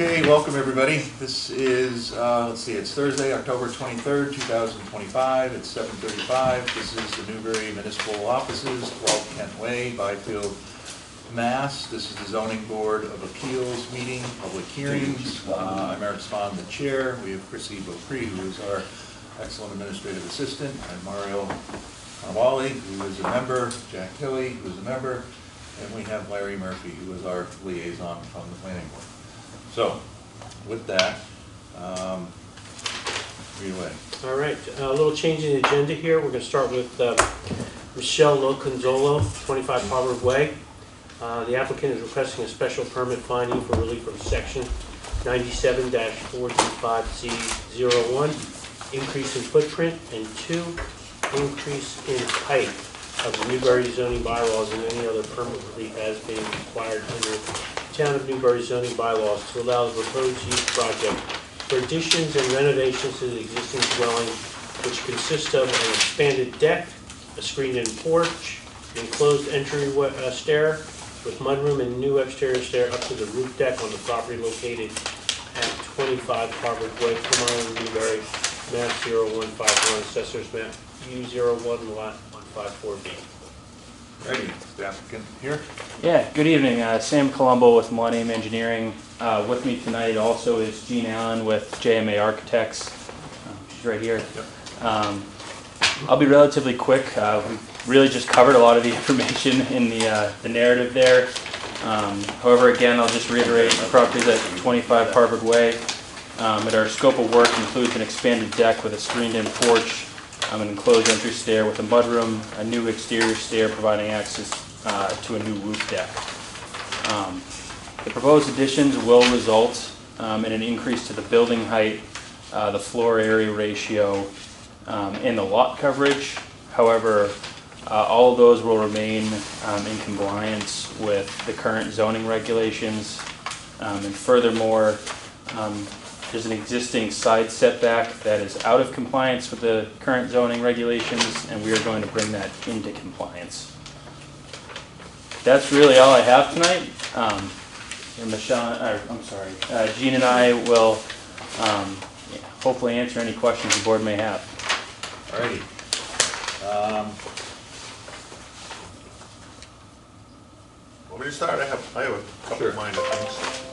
Okay, welcome everybody. This is, let's see, it's Thursday, October 23rd, 2025. It's 7:35. This is the Newbury Municipal Offices, 12 Kent Way, Byfield, Mass. This is the Zoning Board of Appeals meeting, public hearings. I'm Eric Spahn, the chair. We have Chrissy Beaupre, who is our excellent administrative assistant, and Mario Wally, who is a member, Jack Hilly, who is a member, and we have Larry Murphy, who is our liaison from the planning board. So, with that, read away. All right, a little change in the agenda here. We're going to start with Michelle Loconzolo, 25 Harvard Way. The applicant is requesting a special permit finding for relief from section 97-425C01, increase in footprint, and 2, increase in height of the Newbury zoning bylaws and any other permit relief as being required under Town of Newbury zoning bylaws to allow the proposed use project for additions and renovations to the existing dwelling, which consist of an expanded deck, a screened-in porch, an enclosed entry stair with mudroom and new exterior stair up to the roof deck on the property located at 25 Harvard Way, Plum Island, Newbury, map 0151, assessors map U01, lot 154B. Ready, is the applicant here? Yeah, good evening. Sam Colombo with Millennium Engineering. With me tonight also is Jean Allen with JMA Architects. She's right here. Yep. I'll be relatively quick. We really just covered a lot of the information in the narrative there. However, again, I'll just reiterate the property is at 25 Harvard Way. And our scope of work includes an expanded deck with a screened-in porch, an enclosed entry stair with a mudroom, a new exterior stair providing access to a new roof deck. The proposed additions will result in an increase to the building height, the floor area ratio, and the lot coverage. However, all of those will remain in compliance with the current zoning regulations. And furthermore, there's an existing side setback that is out of compliance with the current zoning regulations, and we are going to bring that into compliance. That's really all I have tonight. Jean and I will hopefully answer any questions the board may have. Alrighty. Want me to start? I have a couple of minor things.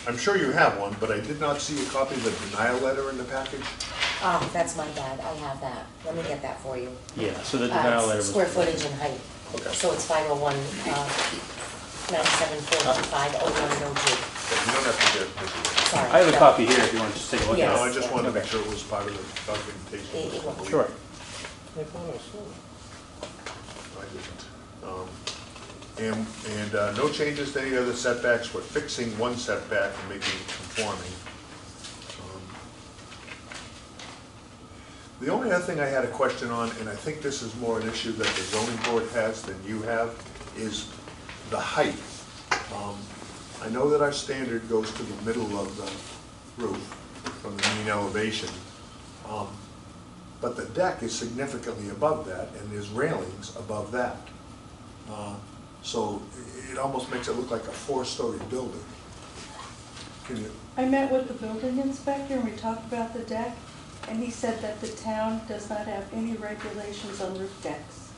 I'm sure you have one, but I did not see a copy of the denial letter in the package. Oh, that's my bad, I have that. Let me get that for you. Yeah, so the denial letter was... Square footage and height. Okay. So it's 501, 97-425-0102. You don't have to get this. Sorry. I have a copy here if you want to just take a look Yes. at No, it. I just wanted to make sure it was part of the documentation. It will. Sure. I didn't. And no changes to any other setbacks. We're fixing one setback and making it conforming. The only other thing I had a question on, and I think this is more an issue that the zoning board has than you have, is the height. I know that our standard goes to the middle of the roof from the mean elevation, but the deck is significantly above that, and there's railings above that. So it almost makes it look like a 4-story building. Can you? I met with the building inspector and we talked about the deck, and he said that the town does not have any regulations on roof decks.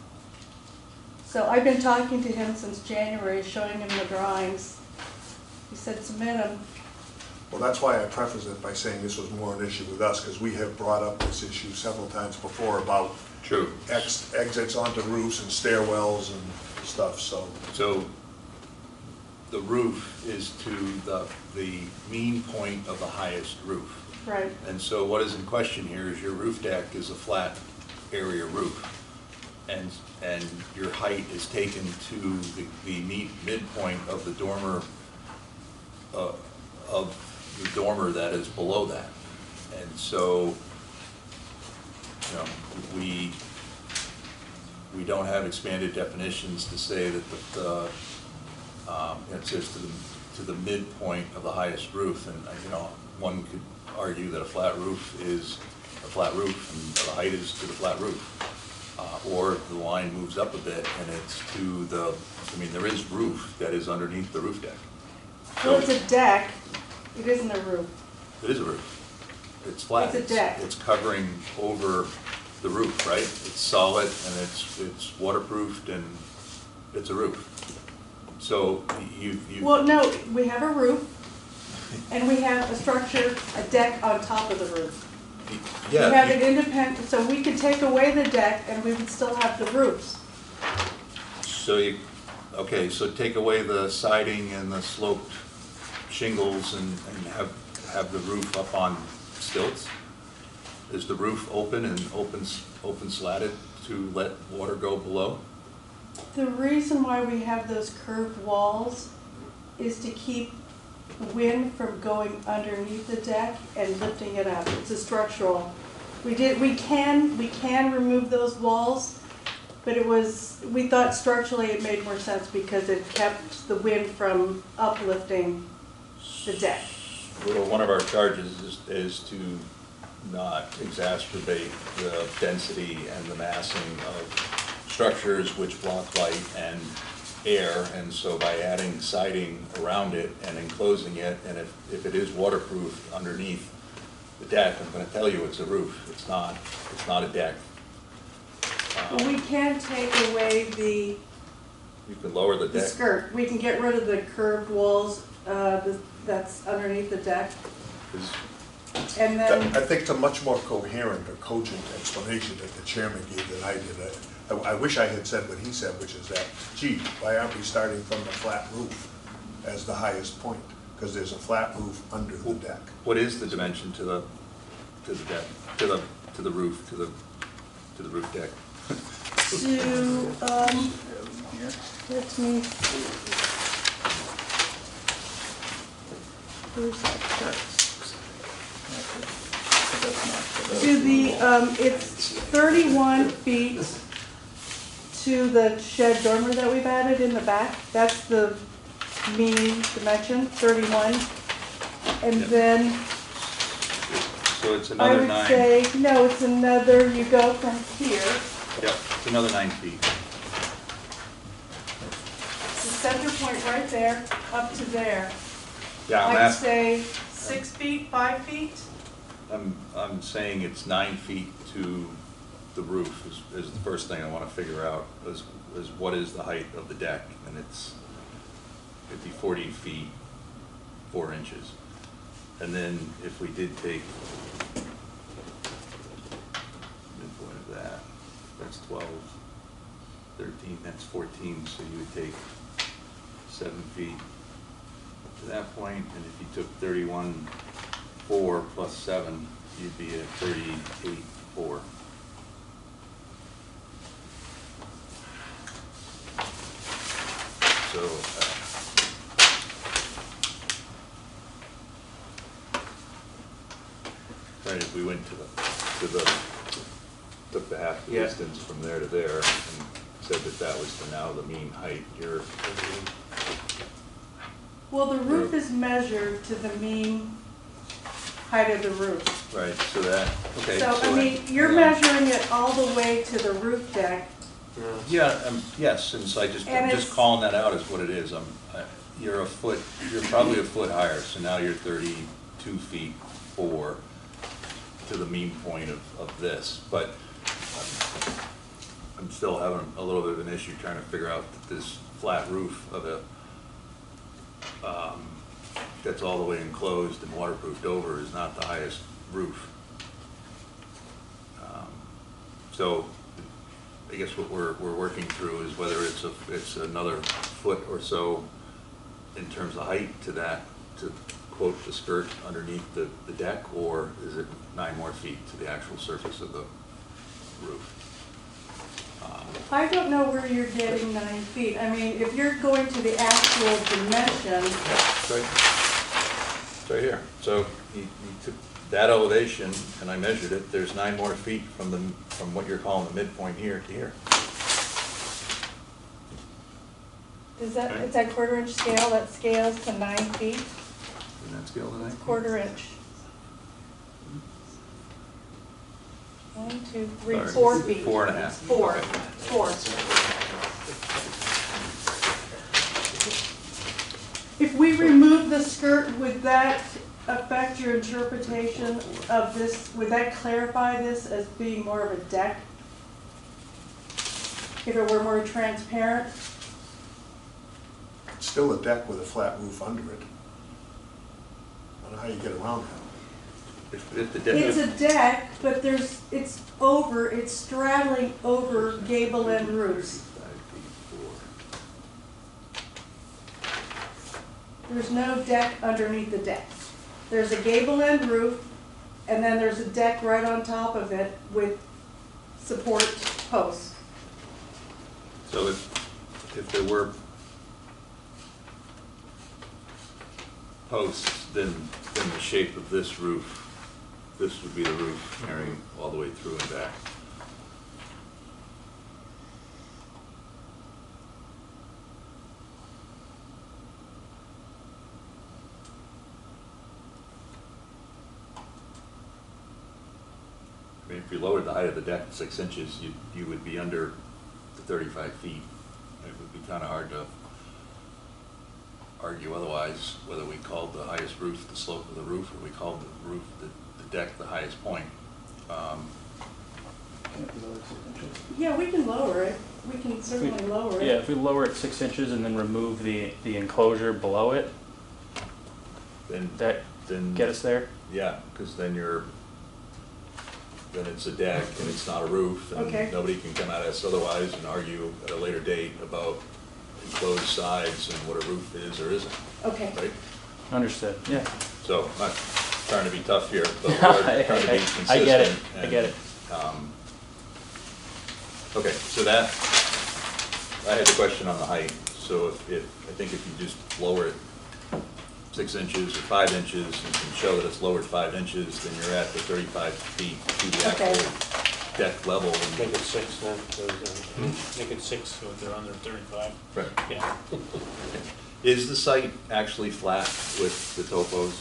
So I've been talking to him since January, showing him the drawings. He said submit them. Well, that's why I preface it by saying this was more an issue with us, because we have brought up this issue several times before about True. exits onto roofs and stairwells and stuff, so. So the roof is to the mean point of the highest roof. Right. And so what is in question here is your roof deck is a flat area roof. And your height is taken to the midpoint of the dormer that is below that. And so, you know, we don't have expanded definitions to say that it says to the midpoint of the highest roof, and you know, one could argue that a flat roof is a flat roof and the height is to the flat roof, or the line moves up a bit and it's to the, I mean, there is roof that is underneath the roof deck. Well, it's a deck, it isn't a roof. It is a roof. It's flat. It's a deck. It's covering over the roof, right? It's solid and it's waterproofed and it's a roof. So you. Well, no, we have a roof, and we have a structure, a deck on top of the roof. We Yeah. have it independent, so we could take away the deck and we would still have the roofs. So you, okay, so take away the siding and the sloped shingles and have the roof up on stilts? Is the roof open and open slatted to let water go below? The reason why we have those curved walls is to keep wind from going underneath the deck and lifting it up. It's a structural. We can remove those walls, but we thought structurally it made more sense because it kept the wind from uplifting the deck. Well, one of our charges is to not exacerbate the density and the massing of structures which block light and air, and so by adding siding around it and enclosing it, and if it is waterproof underneath the deck, I'm gonna tell you it's a roof, it's not a deck. We can take away the You can lower the deck. skirt. We can get rid of the curved walls that's underneath the deck. Is- And then, I think it's a much more coherent or cogent explanation that the chairman gave than I did. I wish I had said what he said, which is that, gee, why aren't we starting from the flat roof as the highest point? Because there's a flat roof under the deck. What is the dimension to the deck, to the roof, to the roof deck? let me see. Where's that chart? It's 31 feet to the shed dormer that we've added in the back. That's the mean dimension, 31. And Yep. then So it's I another would 9. say, no, it's another, you go from here, Yep, it's another 9 feet. the center point right there, up to there. Yeah, I'd say 6 feet, 5 feet? I'm saying it's 9 feet to the roof is the first thing I want to figure out is what is the height of the deck, and it's 40 feet 4 inches. And then if we did take midpoint of that, that's 12, 13, that's 14, so you would take 7 feet to that point, and if you took 31.4 plus 7, you'd be at 38.4. So, right, if we went took the half the Yeah. distance from there to there and said that was now the mean height, Well, the roof is measured to the mean height of the roof. right, so that, okay. So, I mean, you're hang on. measuring it all the way to the roof deck. Yeah, yes, and so I'm And just it's- calling that out as what it is. You're probably a foot higher, so now you're 32 feet 4 to the mean point of this. But I'm still having a little bit of an issue trying to figure out that this flat roof of it, that's all the way enclosed and waterproofed over is not the highest roof. So I guess what we're working through is whether it's another foot or so in terms of height to that, to quote the skirt underneath the deck, or is it 9 more feet to the actual surface of the roof? I don't know where you're getting 9 feet. I mean, if you're going to the actual dimension, It's right here. So you took that elevation and I measured it, there's 9 more feet from what you're calling the midpoint here to here. it's that quarter inch scale that scales to 9 feet, Isn't that scale to 9 feet? quarter inch. 1, 2, 3, Sorry. 4 feet. 4.5. 4, Okay. 4. If we remove the skirt, would that affect your interpretation of this? Would that clarify this as being more of a deck? If it were more transparent? It's still a deck with a flat roof under it. I don't know how you get around that. If the deck It's is, a deck, but it's straddling over gable end roofs. There's no deck underneath the deck. There's a gable end roof, and then there's a deck right on top of it with support posts. so if there were posts, then the shape of this roof, this would be the roof carrying all the way through and back. I mean, if you lowered the height of the deck 6 inches, you would be under the 35 feet. It would be kind of hard to argue otherwise, whether we called the highest roof the slope of the roof, or we called the roof, the deck, the highest point. Yeah, we can lower it. We can certainly lower it. Yeah, if we lower it 6 inches and then remove the enclosure below it, Then, that then, get us there? yeah, because then then it's a deck and it's not a roof, and Okay. nobody can come at us otherwise and argue at a later date about enclosed sides and what a roof is or isn't, Okay. right? Understood, yeah. So, I'm not trying to be tough here, but we're trying to be consistent. I get it, I and, get it. Okay, so that, I had a question on the height. So I think if you just lower it 6 inches or 5 inches and can show that it's lowered 5 inches, then you're at the 35 feet to the Okay. actual deck level. Make it 6 then, so make it 6 so they're under 35. Right. Yeah. Is the site actually flat with the topos?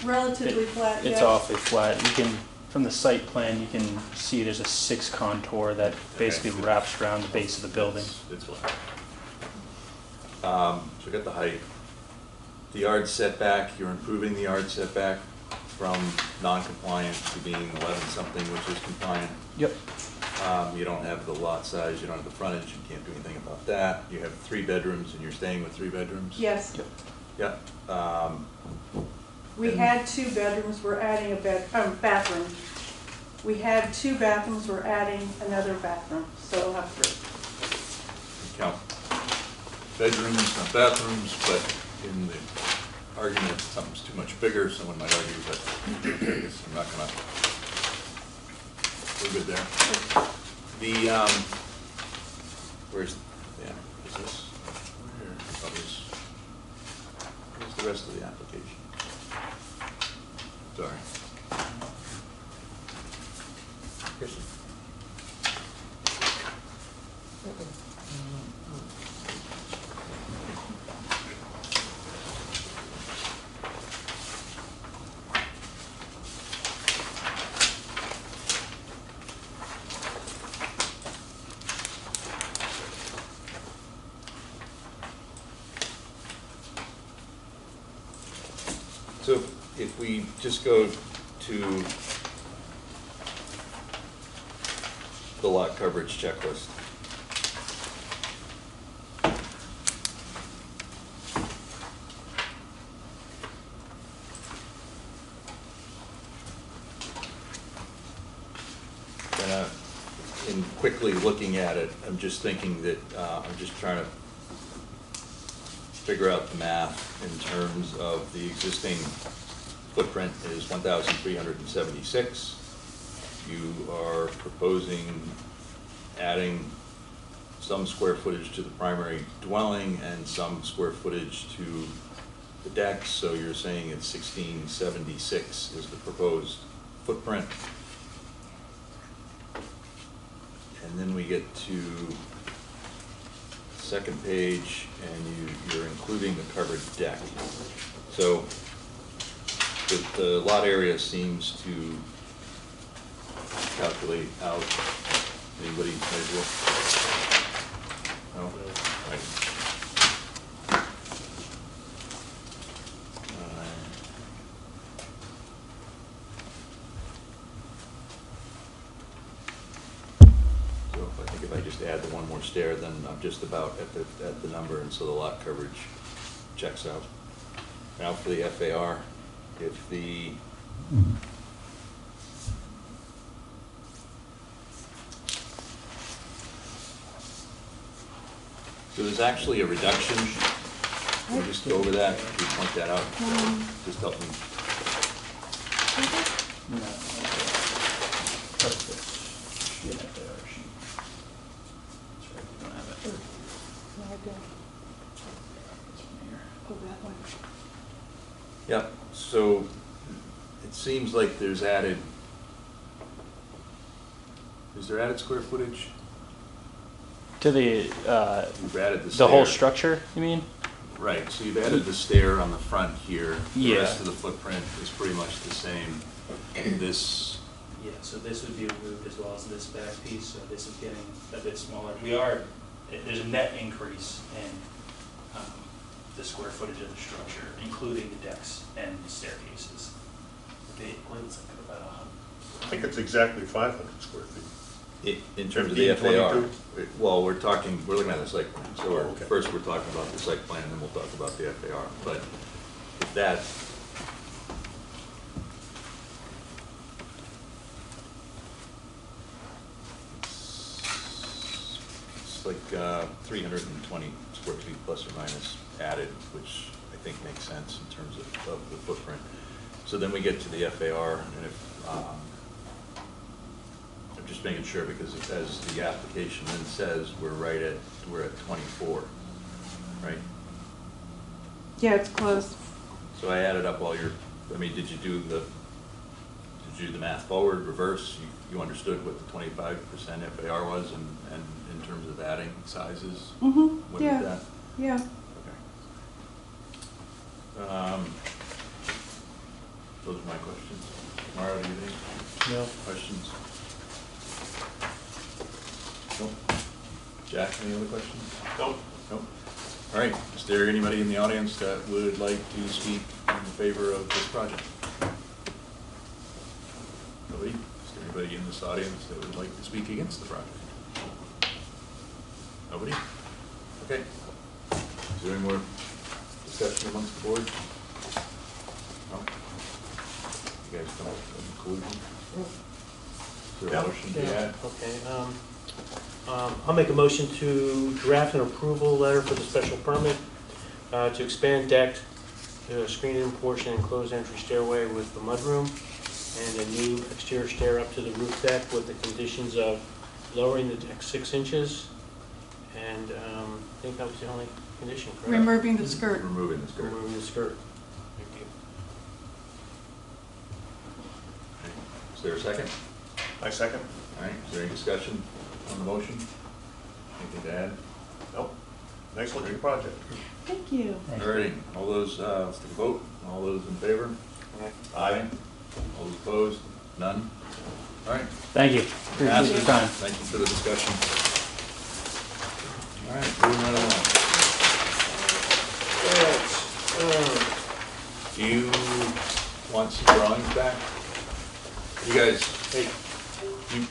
Relatively flat, It's yeah. awfully flat. You can, from the site plan, you can see there's a 6 contour that basically wraps around the base of the building. It's flat. So we got the height. The yard setback, you're improving the yard setback from non-compliant to being 11-something, which is compliant. Yep. You don't have the lot size, you don't have the frontage, you can't do anything about that. You have 3 bedrooms and you're staying with 3 bedrooms? Yes. Yep. Yeah. We had 2 bedrooms, we're adding a bathroom. We had 2 bathrooms, we're adding another bathroom, so we'll have 3. Count bedrooms, not bathrooms, but in the argument, something's too much bigger, someone might argue, but I guess I'm not gonna, we're good there. The, where's, yeah, is this, where's the rest of the application? Sorry. Kristen. So if we just go to the lot coverage checklist. And in quickly looking at it, I'm just thinking that, I'm just trying to figure out the math in terms of the existing footprint is 1,376. You are proposing adding some square footage to the primary dwelling and some square footage to the deck, so you're saying it's 1,676 is the proposed footprint. And then we get to second page, and you're including the covered deck. So the lot area seems to calculate out. Anybody measure it? No? Right. I think if I just add the one more stair, then I'm just about at the number, and so the lot coverage checks out. Now for the FAR, if the so there's actually a reduction. Can we just go over that? Can you point that out? Just help me. No. What's this? Yeah, FAR sheet. That's right, we don't have it. No, I don't. This one here. Go that way. Yep, so it seems like there's added, is there added square footage? To the, You've added the stair. the whole structure, you mean? Right, so you've added the stair on the front here. The Yeah. rest of the footprint is pretty much the same. This, Yeah, so this would be removed as well as this back piece, so this is getting a bit smaller. There's a net increase in the square footage of the structure, including the decks and staircases. What is it, about 100? I think it's exactly 500 square feet. in terms of the 15, FAR, 22? well, we're looking at the site plan. So Okay. first we're talking about the site plan, and then we'll talk about the FAR. But if that, it's like 320 square feet plus or minus added, which I think makes sense in terms of the footprint. So then we get to the FAR, and if, I'm just making sure, because as the application then says, we're at 24, right? Yeah, it's close. So I added up all your, did you do the math forward, reverse? You understood what the 25% FAR was and in terms of adding sizes? Mm-hmm, With yeah, that? yeah. Okay. Those are my questions. Mara, do you think? No. Questions? Nope. Jack, any other questions? Nope. Nope. All right, is there anybody in the audience that would like to speak in favor of this project? Nobody? Is there anybody in this audience that would like to speak against the project? Nobody? Okay. Is there any more discussion amongst the board? No? You guys come up with a conclusion? Is there a Yeah. motion to Yeah, add? okay. I'll make a motion to draft an approval letter for the special permit to expand deck, screened-in portion, and closed entry stairway with the mudroom, and a new exterior stair up to the roof deck with the conditions of lowering the deck 6 inches. And I think that was the only condition, correct? Removing the skirt. Removing the skirt. Removing the skirt. Thank you. Okay. Is there a second? I second. All right, is there any discussion on the motion? Anything to add? Nope. Nice looking project. Thank you. All righty, all those, let's take a vote. All those in favor? Aye. All those opposed? None? All right. Thank you. Appreciate your time. Thank you for the discussion. All right, moving right along. Do you want some drawings back? You guys, hey, do you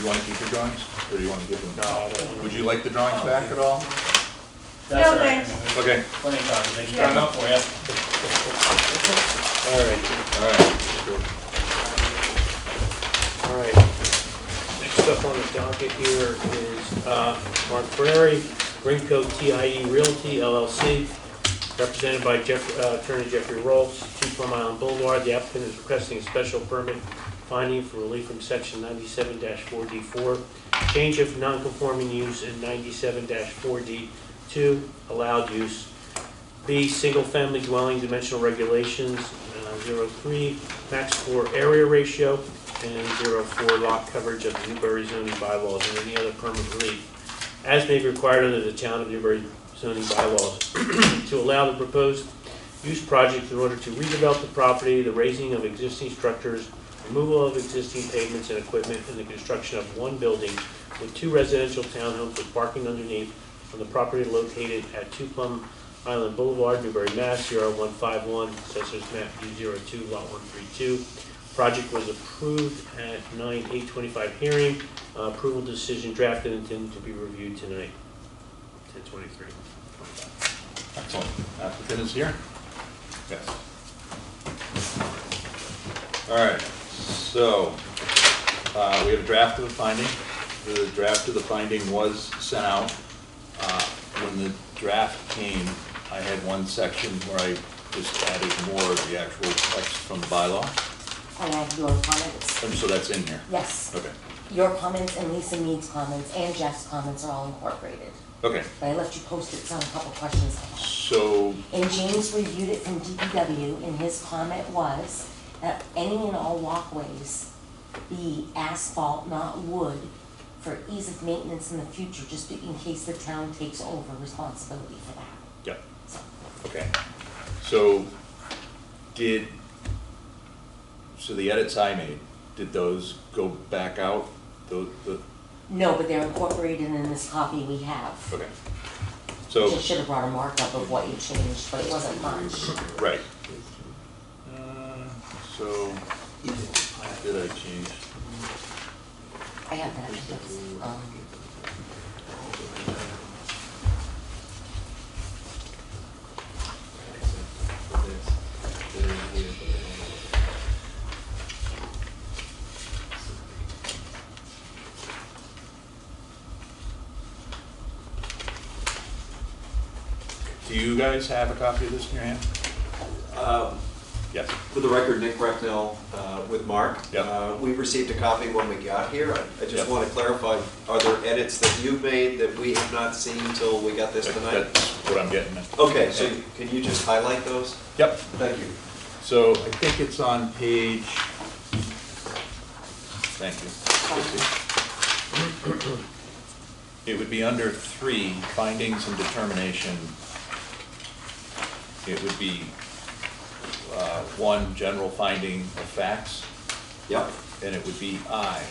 want to keep your drawings, or do you want to give them? No, I don't want Would you like the drawings back at all? That's all right. thanks. Okay, Plenty of copies, I can turn them up for you. All right. all right. All right. Next up on the docket here is Mark Ferrari, Greenco TIE Realty LLC, represented by Attorney Jeffrey Rolfs, 2 Plum Island Boulevard. The applicant is requesting a special permit finding for relief from section 97-4D4, change of non-conforming use in 97-4D2, allowed use. B, single-family dwelling dimensional regulations, 03, max floor area ratio, and 04, lot coverage of the Newbury zoning bylaws and any other permit relief, as may be required under the town of Newbury zoning bylaws, to allow the proposed use project in order to redevelop the property, the raising of existing structures, removal of existing pavements and equipment, and the construction of 1 building with 2 residential townhomes with parking underneath on the property located at 2 Plum Island Boulevard, Newbury, Mass. 0151, Assessors Map U02, Lot 132, Project was approved at 9/8/25 hearing. Approval decision drafted and intended to be reviewed tonight, 10/23. Excellent. Applicant is here? Yes. All right, so we have a draft of the finding. The draft of the finding was sent out. When the draft came, I had one section where I just added more of the actual text from the bylaw. I have your comments. And so that's in here? Yes. Okay. Your comments and Lisa Mead's comments and Jeff's comments are all incorporated. Okay, But I left you post-its on a couple questions I had. so, And James reviewed it from DPW, and his comment was that any and all walkways be asphalt, not wood, for ease of maintenance in the future, just in case the town takes over responsibility for that. yeah, So, okay. So, so the edits I made, did those go back out? no, but they're incorporated in this copy we have. Okay. So, Just should have brought a markup of what you changed, but it wasn't much. right. So, what did I change? I have that. Do you guys have a copy of this in your hand? Yes. For the record, Nick Brecknell with Mark. Yep. We received a copy when we got here. I just Yep. want to clarify, are there edits that you've made that we have not seen till we got this tonight? That's what I'm getting at. Okay, so can you just highlight those? Yep. Thank you. So I think it's on page, thank you. It would be under 3, findings and determination. It would be 1, general finding of facts, Yep. and it would be I.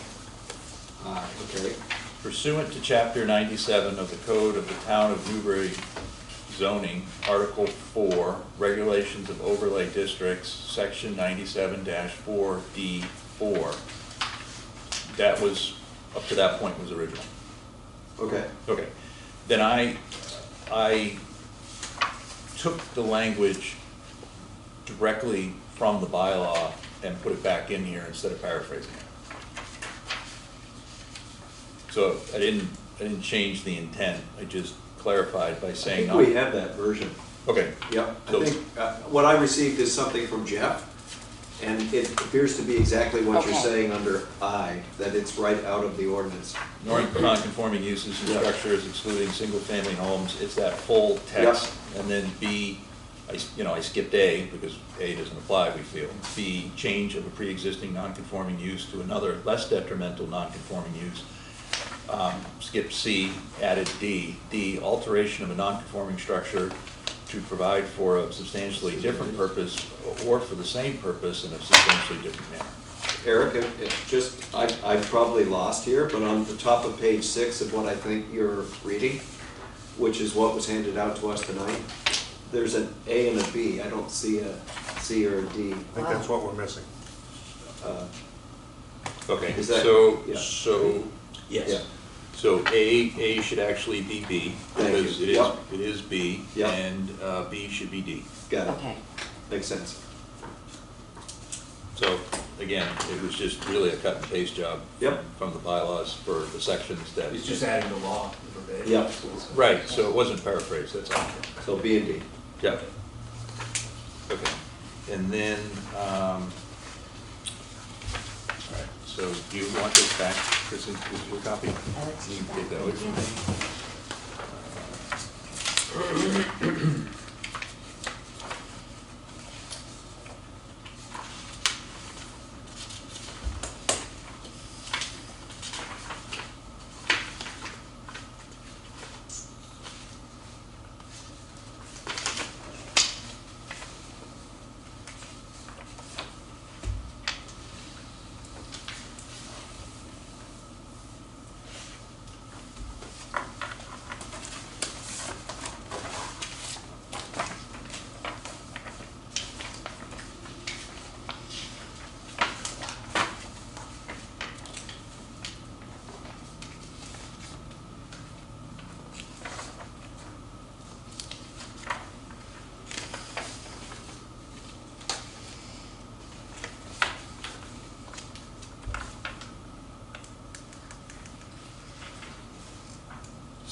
Okay. Pursuant to Chapter 97 of the Code of the Town of Newbury zoning, Article 4, Regulations of Overlay Districts, Section 97-4D4. That was, up to that point, was original. Okay. Okay. Then I took the language directly from the bylaw and put it back in here instead of paraphrasing it. So I didn't change the intent, I just clarified by I saying. think we have that version. Okay, Yep. I So- think what I received is something from Jeff, and it appears to be exactly what you're Okay. saying under I, that it's right out of the ordinance. non-conforming uses and Yeah. structures excluding single-family homes, it's that full text. And then B, I skipped A, because A doesn't apply, we feel. B, change of a pre-existing non-conforming use to another less detrimental non-conforming use. Skip C, added D. D, alteration of a non-conforming structure to provide for a substantially different purpose or for the same purpose in a substantially different manner. Eric, it just, I'm probably lost here, but on the top of page 6 of what I think you're reading, which is what was handed out to us tonight, there's an A and a B. I don't see a C or a D. I think that's what we're missing. Okay, Is that- yeah. Yeah. So A should actually be B, Thank you. because Yep. it is B, Yep. and B should be D. Got it. Okay. Makes sense. So, again, it was just really a cut and paste job Yep. from the bylaws for the sections that. He's just adding the law verbatim. Yep. Right, so it wasn't paraphrased, that's all. So B and D. Yeah. Okay, and then, all right, so do you want this back, Kristen, with your copy? I like to You do can take that that. away from me.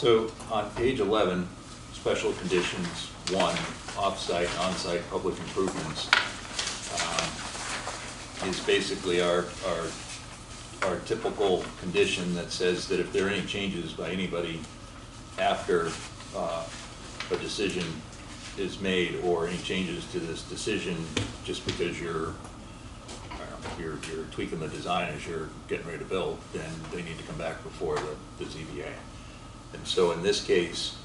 So on page 11, special conditions 1, off-site, on-site public improvements, is basically our typical condition that says that if there are any changes by anybody after a decision is made, or any changes to this decision, just because you're tweaking the design as you're getting ready to build, then they need to come back before the ZBA. And so in this case,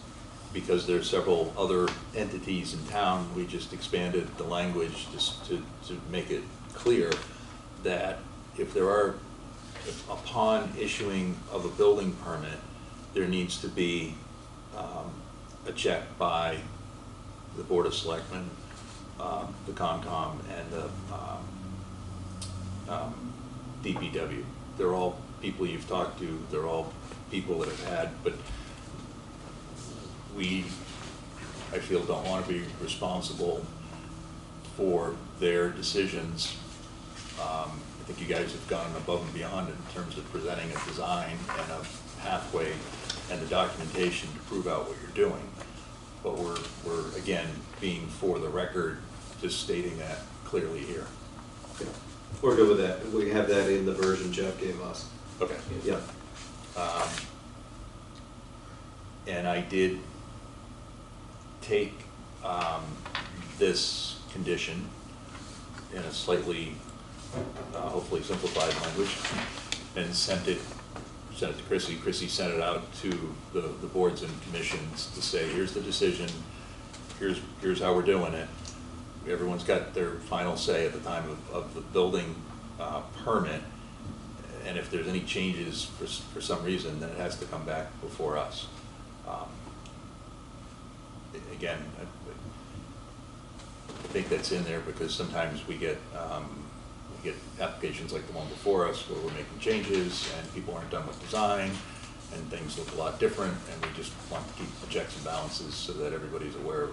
because there's several other entities in town, we just expanded the language just to make it clear that if upon issuing of a building permit, there needs to be a check by the Board of Selectmen, the Concom, and the DPW. They're all people you've talked to, they're all people that have had, but we, I feel, don't want to be responsible for their decisions. I think you guys have gone above and beyond in terms of presenting a design and a pathway and the documentation to prove out what you're doing. But we're again, being for the record, just stating that clearly here. We're good with that. We have that in the version Jeff gave us. Okay. Yeah. And I did take this condition in a slightly, hopefully simplified language, and sent it to Chrissy. Chrissy sent it out to the boards and commissions to say, here's the decision, here's how we're doing it. Everyone's got their final say at the time of the building permit, and if there's any changes for some reason, then it has to come back before us. Again, I think that's in there because sometimes we get applications like the one before us where we're making changes and people aren't done with design and things look a lot different, and we just want to keep the checks and balances so that everybody's aware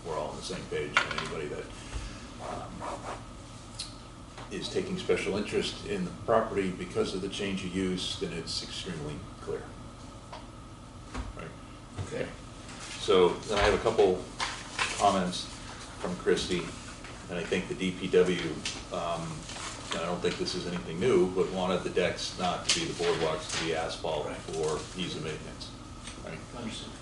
we're all on the same page, and anybody that is taking special interest in the property because of the change of use, then it's extremely clear. Right? Okay. So then I have a couple comments from Christy, and I think the DPW, and I don't think this is anything new, but wanted the decks not to be the boardwalks, to be asphalt for ease of maintenance. Right? Understood.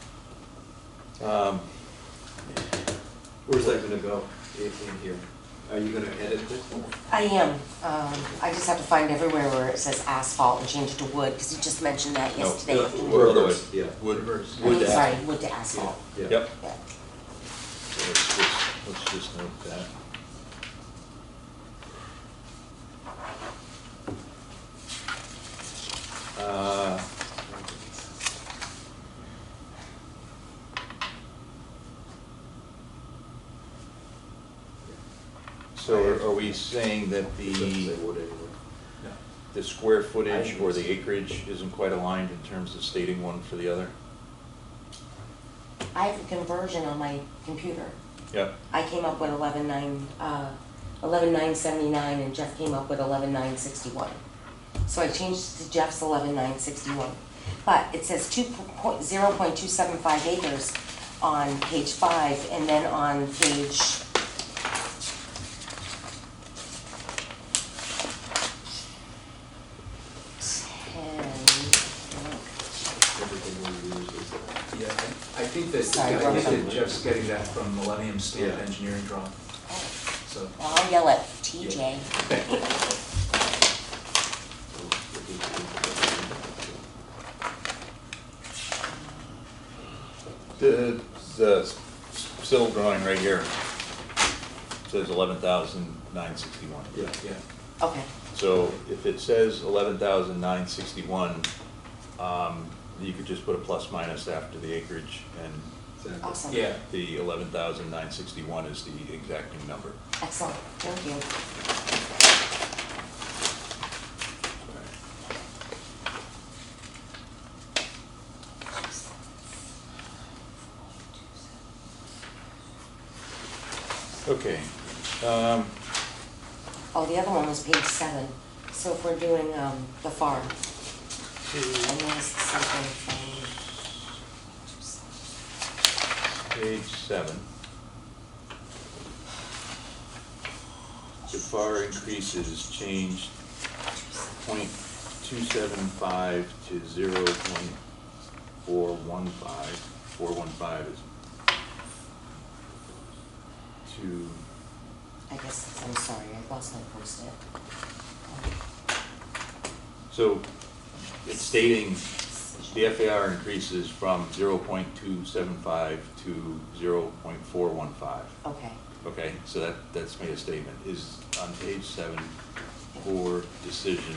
Where's that gonna go in here? Are you gonna edit this? I am. I just have to find everywhere where it says asphalt and change it to wood, because he just mentioned that No, yesterday. or otherwise, Yeah. wood I mean, to sorry, asphalt. wood to asphalt. Yeah. Yep. Yeah. So let's just note that. So are we saying that Doesn't say the wood anywhere. square footage or the acreage isn't quite aligned in terms of stating one for the other? I have a conversion on my computer. Yep. I came up with 11,979, and Jeff came up with 11,961. So I changed it to Jeff's 11,961. But it says 0.275 acres on page 5, and then on page 10. Everything we use is that. Yeah, I think that, Sorry, I think Robert. that Jeff's getting that from Millennium Stamp Yeah. Engineering Drawing, so. Well, I'll yell at TJ. The still drawing right here says 11,961. Yeah. Yeah. Okay, So if it says 11,961, you could just put a plus minus after the acreage, and Exactly. awesome. Yeah, the 11,961 is the exacting number. Excellent, thank you. Okay. Oh, the other one was page 7. So if we're doing the farm, I noticed something from page 7. The FAR increases changed 0.275 to 0.415. 415 is to, I guess, I'm sorry, I lost my post-it. so it's stating the FAR increases from 0.275 to 0.415. Okay, Okay, so that's made a statement. Is on page 7 for decision,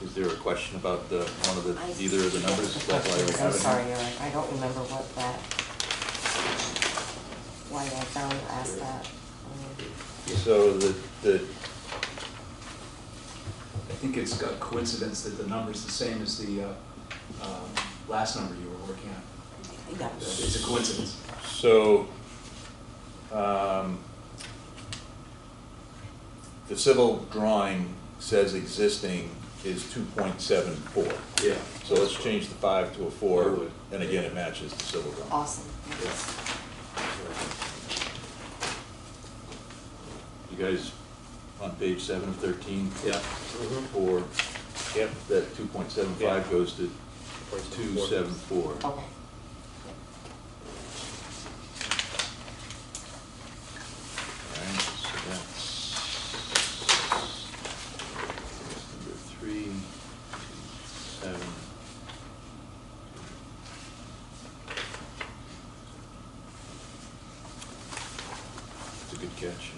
is there a question about the, one of the, either of the numbers? The That's why we question have is, it. I'm sorry, Eric, I don't remember what that, why I found, asked that. So the, I think it's a coincidence that the number's the same as the last number you were working on. Yeah. It's a coincidence. so, the civil drawing says existing is 2.74. Yeah. So let's change the 5 to a 4, I would. and again, it matches the civil drawing. Awesome. You guys on page 7 of 13? Yeah. Mhm. For, Yep. that 2.75 Yeah. goes to 274. Okay. Alright, so that's number 3, 7. It's a good catch.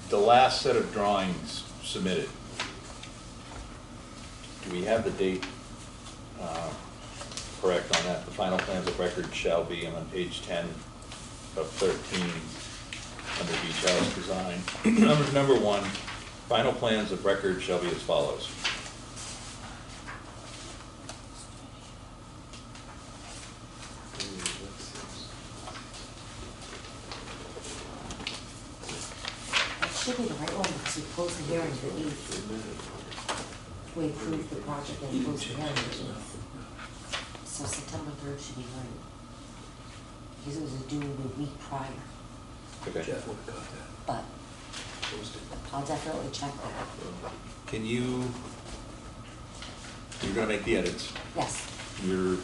The last set of drawings submitted, do we have the date correct on that? The final plans of record shall be, I'm on page 10 of 13, under beach house design. Number 1, final plans of record shall be as follows. That should be the right one, because we closed the hearing the 8th. We approved the project and closed the hearing the 8th. So September 3rd should be right. Because it was due the week prior, Okay. Jeff would have got that. but Posted. I'll definitely check that. Can you, you're gonna make the edits. Yes, You're,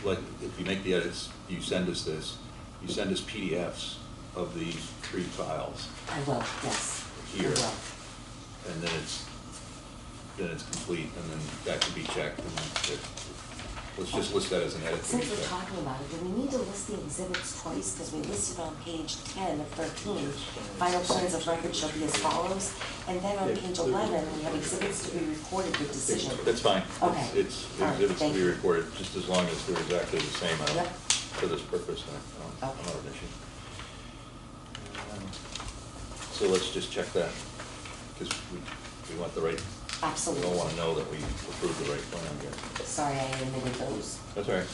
like, if you make the edits, you send us this. You send us PDFs of these 3 files. I will, yes. I Here. will. And then it's complete, and then that can be checked, and then let's just list that as an edit. Since we're talking about it, do we need to list the exhibits twice? Because we listed on page 10 of 13, final plans of record shall be as follows. And then on page 11, we have exhibits to be recorded with decision. That's fine. Okay. It's All right, exhibits to thank be you. recorded, just as long as they're exactly the same. Yep. For this purpose, I'm Okay. not an issue. So let's just check that, because we want the right, we Absolutely. don't want to know that we approved the right plan here. Sorry, I omitted those. That's all right.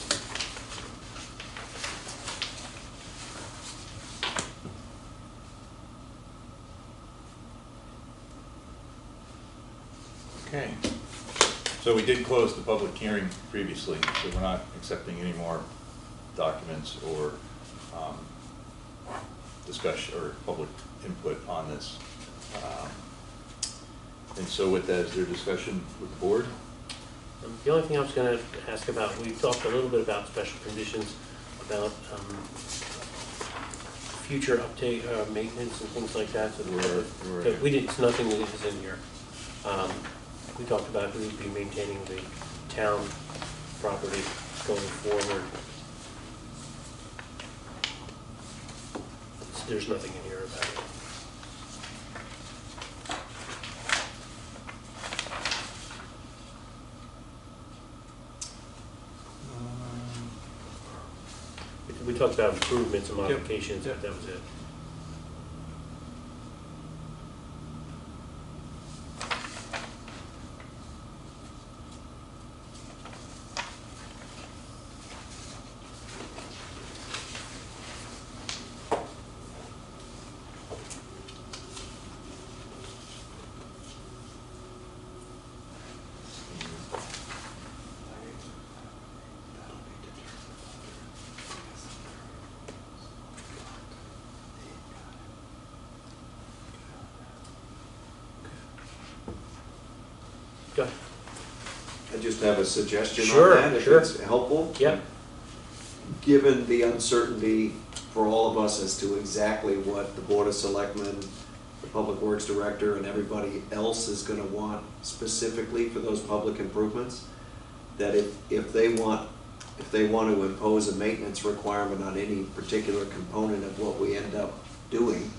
Okay, so we did close the public hearing previously, so we're not accepting any more documents or discussion or public input on this. And so with that, is there discussion with the board? The only thing I was gonna ask about, we talked a little bit about special conditions, about future update, maintenance and things like that, so Right. we didn't, it's nothing that is in here. We talked about who would be maintaining the town property going forward. There's nothing in here about it. We talked about improvements and modifications, but that was it. just have a suggestion Sure, on that, sure. if it's helpful? Yep. Given the uncertainty for all of us as to exactly what the Board of Selectmen, the Public Works Director, and everybody else is gonna want specifically for those public improvements, that if they want to impose a maintenance requirement on any particular component of what we end up doing,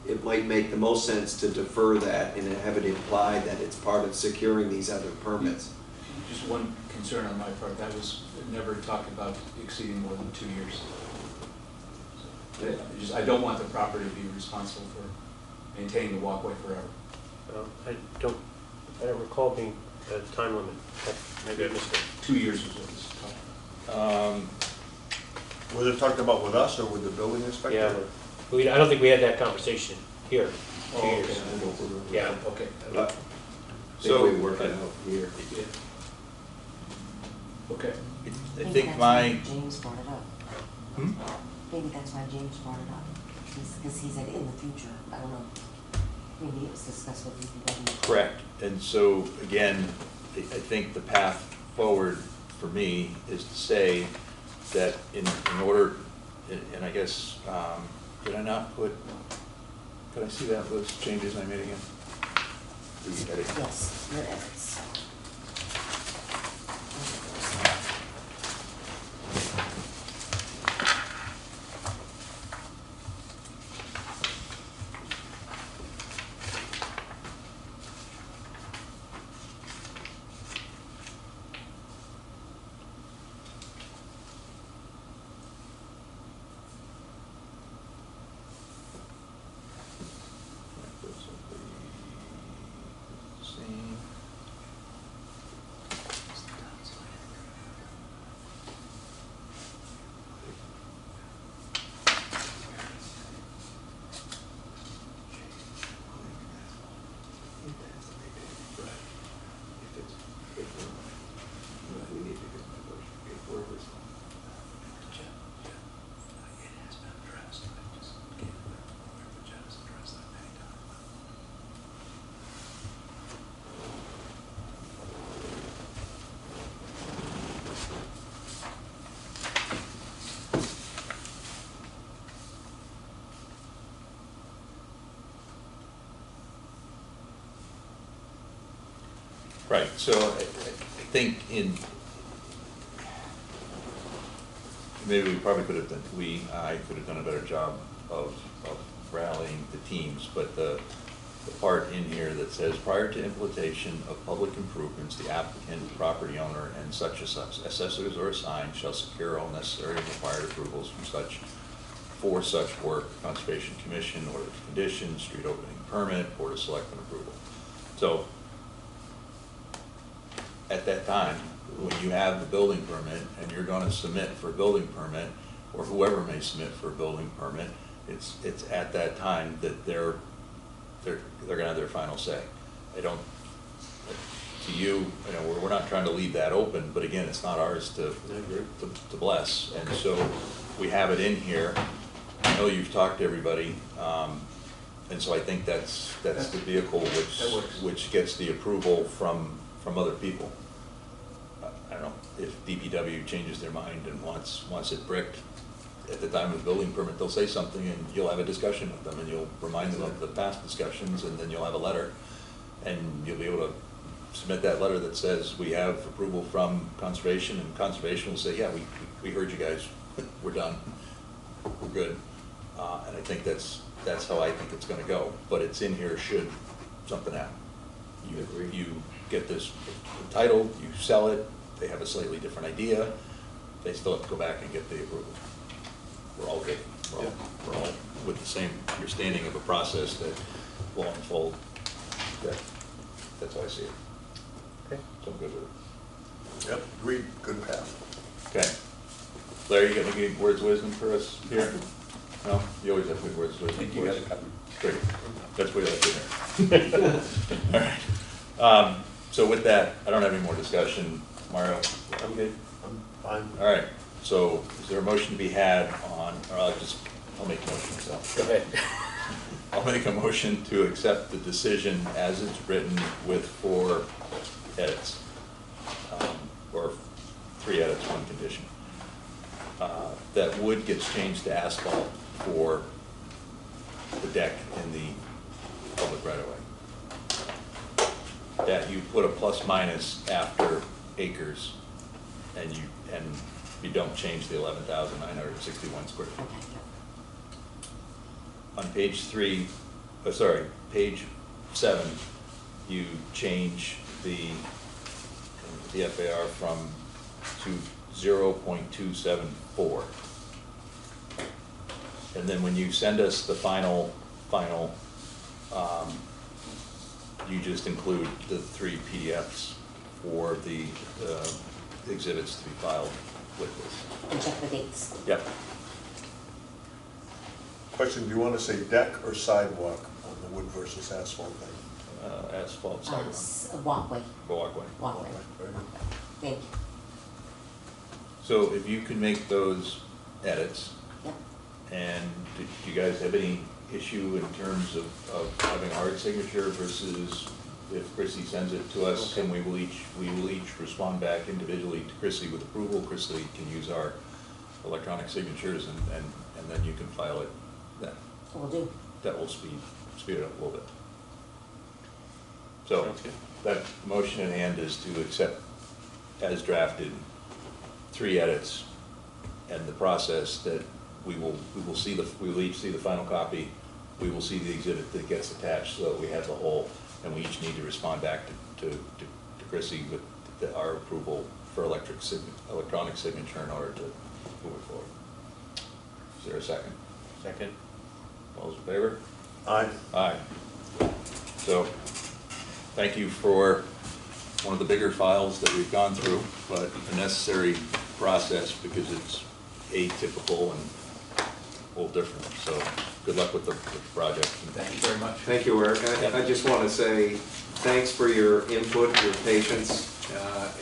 it might make the most sense to defer that and have it implied that it's part of securing these other permits. Just one concern on my part, that was never talked about exceeding more than 2 years. I don't want the property to be responsible for maintaining the walkway forever. I don't recall being a time limit. Maybe I missed it. 2 years was what was talked. Was it talked about with us or with the building inspector? Yeah, I don't think we had that conversation here. 2 Oh, years. okay. Yeah. Okay. I So, think we work it out here. Okay. I Maybe think that's my, why James brought it up. Hmm? Maybe that's why James brought it up, because he said in the future, I don't know. Maybe it was discussed with DPW. correct, and so, again, I think the path forward for me is to say that in order, and I guess, did I not put, could I see that, those changes I made again? The edit. Yes, your edits. Same. Right, so I think maybe we probably could have done, I could have done a better job of rallying the teams, but the part in here that says, prior to implementation of public improvements, the applicant, property owner, and such assessors or assigned shall secure all necessary and required approvals for such work, Conservation Commission, order of conditions, street opening permit, Board of Selectmen approval. So, at that time, when you have the building permit and you're gonna submit for a building permit, or whoever may submit for a building permit, it's at that time that they're gonna have their final say. I don't, to you, we're not trying to leave that open, but again, it's not ours to bless. And so we have it in here. I know you've talked to everybody, and so I think that's the vehicle which gets the approval from other people. I don't know, if DPW changes their mind and wants it bricked, at the time of the building permit, they'll say something and you'll have a discussion with them and you'll remind them of the past discussions, and then you'll have a letter. And you'll be able to submit that letter that says, we have approval from Conservation, and Conservation will say, yeah, we heard you guys, we're done, we're good. And I think that's how I think it's gonna go, but it's in here should something happen. You get this entitled, you sell it, they have a slightly different idea, they still have to go back and get the approval. We're all good. We're all with the same understanding of a process that will unfold. That's how I see it. Okay. So I'm good with it. Yep, agreed, good path. Okay. Larry, you got any words of wisdom for us here? No? You always have good words of wisdom. Thank you. Great. That's what I like to hear. All right. So with that, I don't have any more discussion. Mario? I'm good. I'm fine. All right. So is there a motion to be had on, or I'll make a motion myself. Go ahead. I'll make a motion to accept the decision as it's written with 4 edits. three edits, one condition. That wood gets changed to asphalt for the deck in the public right of way. That you put a plus minus after acres, and you don't change the 11,961 square feet. On page 3, page 7, you change the FAR from to 0.274. And then when you send us the final, you just include the 3 PDFs for the exhibits to be filed with this. And check the dates. Yep. Question, do you want to say deck or sidewalk on the wood versus asphalt thing? Asphalt sidewalk, A walkway, walkway. walkway. Very good. Thank you. So if you can make those edits, Yep. and do you guys have any issue in terms of having a hard signature versus if Chrissy sends it to us, and we will each respond back individually to Chrissy with approval. Chrissy can use our electronic signatures, and then you can file it then. Will do. That will speed it up a little bit. So Sounds good. that motion in hand is to accept as drafted 3 edits, and the process that we will each see the final copy. We will see the exhibit that gets attached, so that we have the whole, and we each need to respond back to Chrissy with our approval for electronic signature in order to move it forward. Is there a second? Second. All those in favor? Aye. Aye. So, thank you for one of the bigger files that we've gone through, but a necessary process because it's atypical and a little different. So, good luck with the project. Thank you very much. Thank you, Eric. I just want to say thanks for your input, your patience,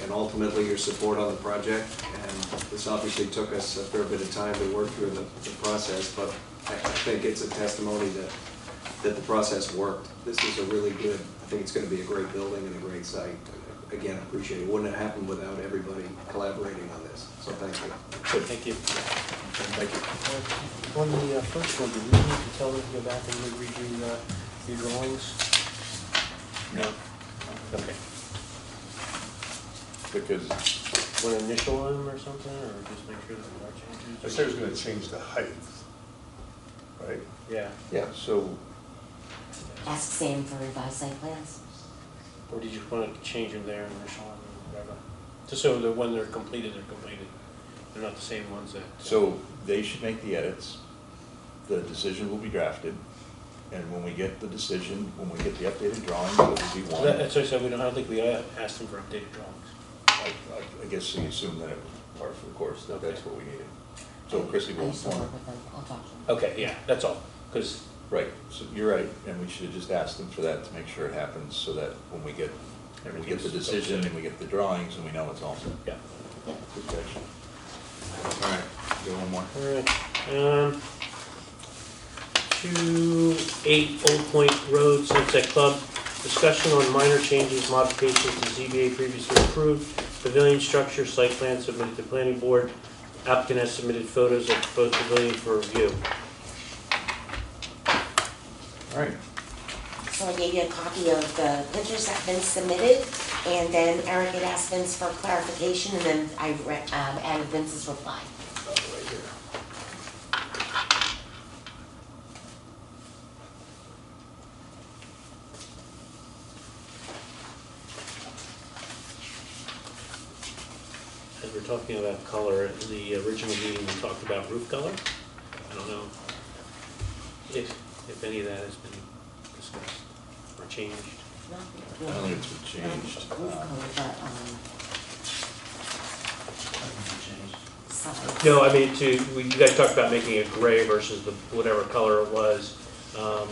and ultimately your support on the project. And this obviously took us a fair bit of time to work through the process, but I think it's a testimony that the process worked. This is a really good, I think it's going to be a great building and a great site. Again, I appreciate it. Wouldn't have happened without everybody collaborating on this, so thank you. Good. Thank you. Thank you. On the first one, do we need to tell them to go back and redo your drawings? No, Okay. because Want to initial them or something, or just make sure that there are changes? I said it was going to change the height, right? Yeah, yeah. So Ask Sam for revised site plans. or did you want to change them there and initial them, or whatever? Just so that when they're completed, they're completed. They're not the same ones that. So they should make the edits, the decision will be drafted, and when we get the decision, when we get the updated drawings, it will be So one. that's what I said, I don't think we asked them for updated drawings. I guess we assume that it was part of the course, that that's what we needed. So Chrissy I will used to inform. work with them, I'll talk to them. Okay, yeah, that's all, because, Right, so you're right, and we should have just asked them for that to make sure it happens, so that when we get the Everything's decision okay. and we get the drawings, and we know it's all set. yeah. Good catch. All right, go one more. All right, 2-8 Old Point Road, Sunset Club. Discussion on minor changes, modifications to ZBA previously approved. Pavilion structure, site plan submitted to planning board. Applicant has submitted photos of proposed pavilion for review. All right, So I gave you a copy of the pictures that have been submitted, and then Eric had asked Vince for clarification, and then I added Vince's reply. right here. As we're talking about color, in the original meeting, we talked about roof color. I don't know if any of that has been discussed or changed. Not I don't think it's been changed. Roof color, but, size. No, I mean, you guys talked about making it gray versus the, whatever color it was, a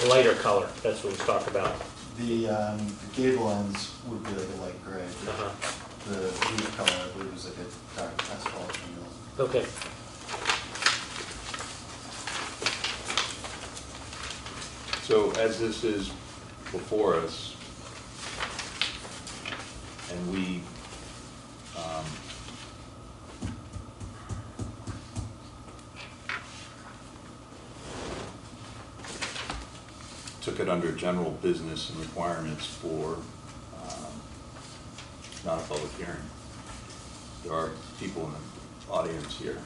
lighter color, that's what was talked about. The gable ends would be like a light gray. Uh-huh. The roof color, I believe, was like a dark asphalt shingle. Okay. So as this is before us, and we it under general business and requirements for not a public hearing. There are people in the audience here,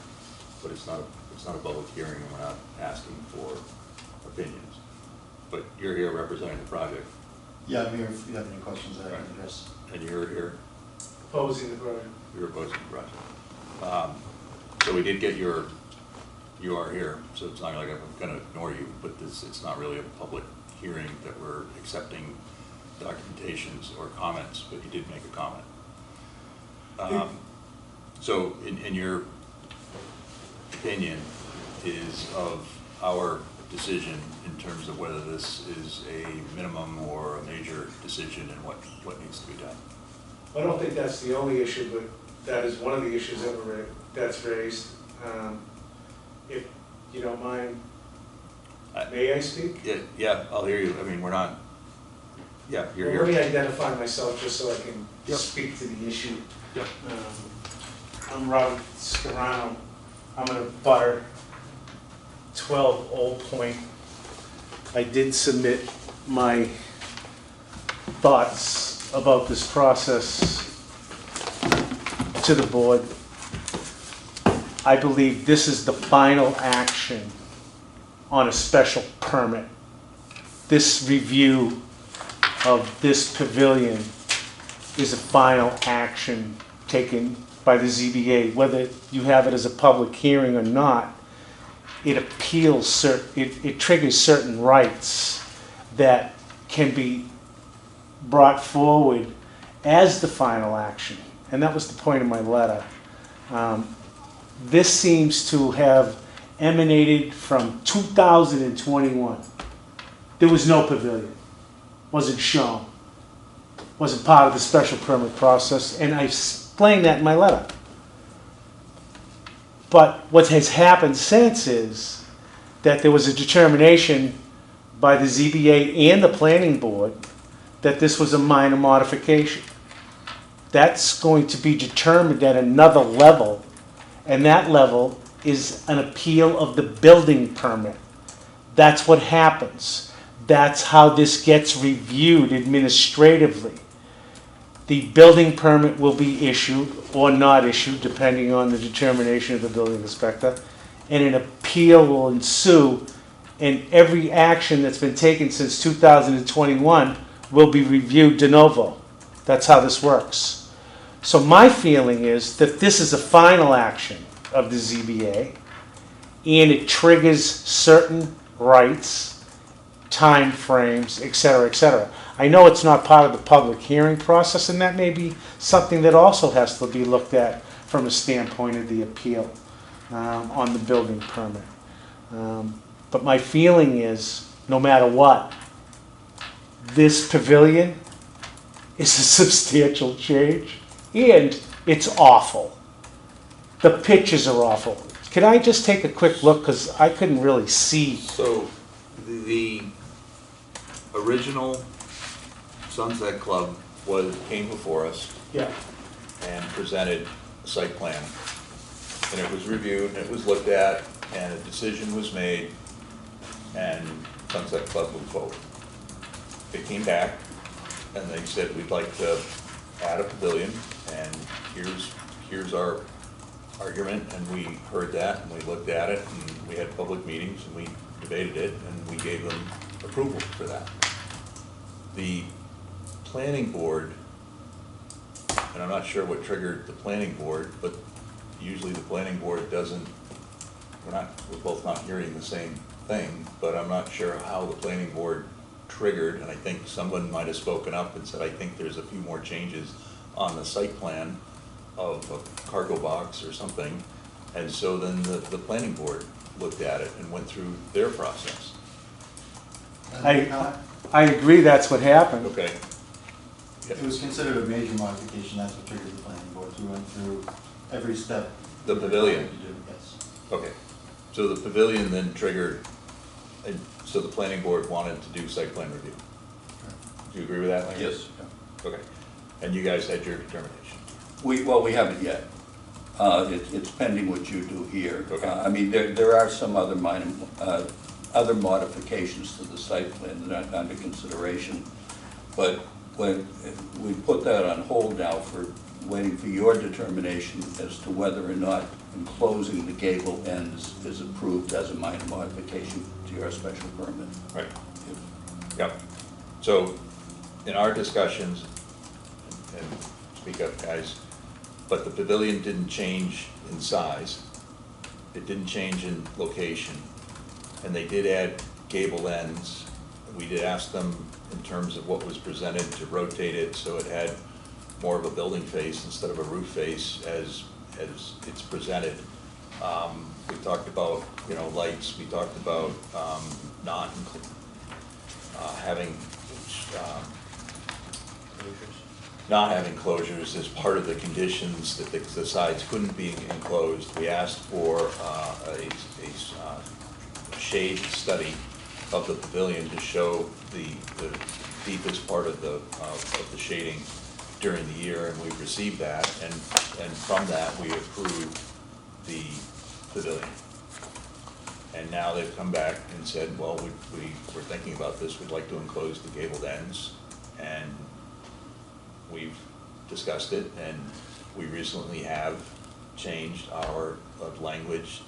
but it's not a public hearing, and we're not asking for opinions. But you're here representing the project, Yeah, I'm here if you have any questions that I can address. and you're here, Opposing the project. you're opposing the project. So we did get you are here, so it's not like I'm gonna ignore you, but it's not really a public hearing that we're accepting documentations or comments, but you did make a comment. So in your opinion is of our decision in terms of whether this is a minimum or a major decision and what needs to be done? I don't think that's the only issue, but that is one of the issues that's raised. If you don't mind, may I speak? Yeah, I'll hear you. I mean, we're not, yeah, you're Well, let me here. identify myself just so I can Yep. speak to the issue. Yep. I'm Robert Scarano. I'm in a butter, 12 Old Point. I did submit my thoughts about this process to the board. I believe this is the final action on a special permit. This review of this pavilion is a final action taken by the ZBA, whether you have it as a public hearing or not. It appeals, it triggers certain rights that can be brought forward as the final action. And that was the point of my letter. This seems to have emanated from 2021. There was no pavilion, wasn't shown, wasn't part of the special permit process, and I explained that in my letter. But what has happened since is that there was a determination by the ZBA and the planning board that this was a minor modification. That's going to be determined at another level, and that level is an appeal of the building permit. That's what happens. That's how this gets reviewed administratively. The building permit will be issued or not issued, depending on the determination of the building inspector, and an appeal will ensue, and every action that's been taken since 2021 will be reviewed de novo. That's how this works. So my feeling is that this is a final action of the ZBA, and it triggers certain rights, time frames, et cetera, et cetera. I know it's not part of the public hearing process, and that may be something that also has to be looked at from a standpoint of the appeal on the building permit. But my feeling is, no matter what, this pavilion is a substantial change, and it's awful. The pictures are awful. Can I just take a quick look, because I couldn't really see. So the original Sunset Club came before us Yeah. and presented a site plan. And it was reviewed, and it was looked at, and a decision was made, and Sunset Club moved forward. They came back, and they said, we'd like to add a pavilion, and here's our argument, and we heard that, and we looked at it, and we had public meetings, and we debated it, and we gave them approval for that. The planning board, and I'm not sure what triggered the planning board, but usually the planning board doesn't, we're both not hearing the same thing, but I'm not sure how the planning board triggered, and I think someone might have spoken up and said, I think there's a few more changes on the site plan of a cargo box or something, and so then the planning board looked at it and went through their process. I agree that's what happened. Okay. It was considered a major modification, that's what triggered the planning board. We went through every step. The pavilion. To do, yes. Okay, so the pavilion then triggered, and so the planning board wanted to do site plan review. Do you agree with that, Larry? Yes. Okay, and you guys had your determination? Well, we haven't yet. It's pending what you do here. Okay. I mean, there are some other minor other modifications to the site plan that are under consideration. But when we put that on hold now for waiting for your determination as to whether or not enclosing the gable ends is approved as a minor modification to your special permit. Right. Yep. So, in our discussions, and speak up, guys, but the pavilion didn't change in size. It didn't change in location. And they did add gable ends. We did ask them in terms of what was presented to rotate it so it had more of a building face instead of a roof face as it's presented. We talked about, lights. We talked about not having closures as part of the conditions that the sides couldn't be enclosed. We asked for a shade study of the pavilion to show the deepest part of the shading during the year, and we've received that, and from that we approved the pavilion. And now they've come back and said, well, we're thinking about this, we'd like to enclose the gabled ends, and we've discussed it, and we recently have changed our language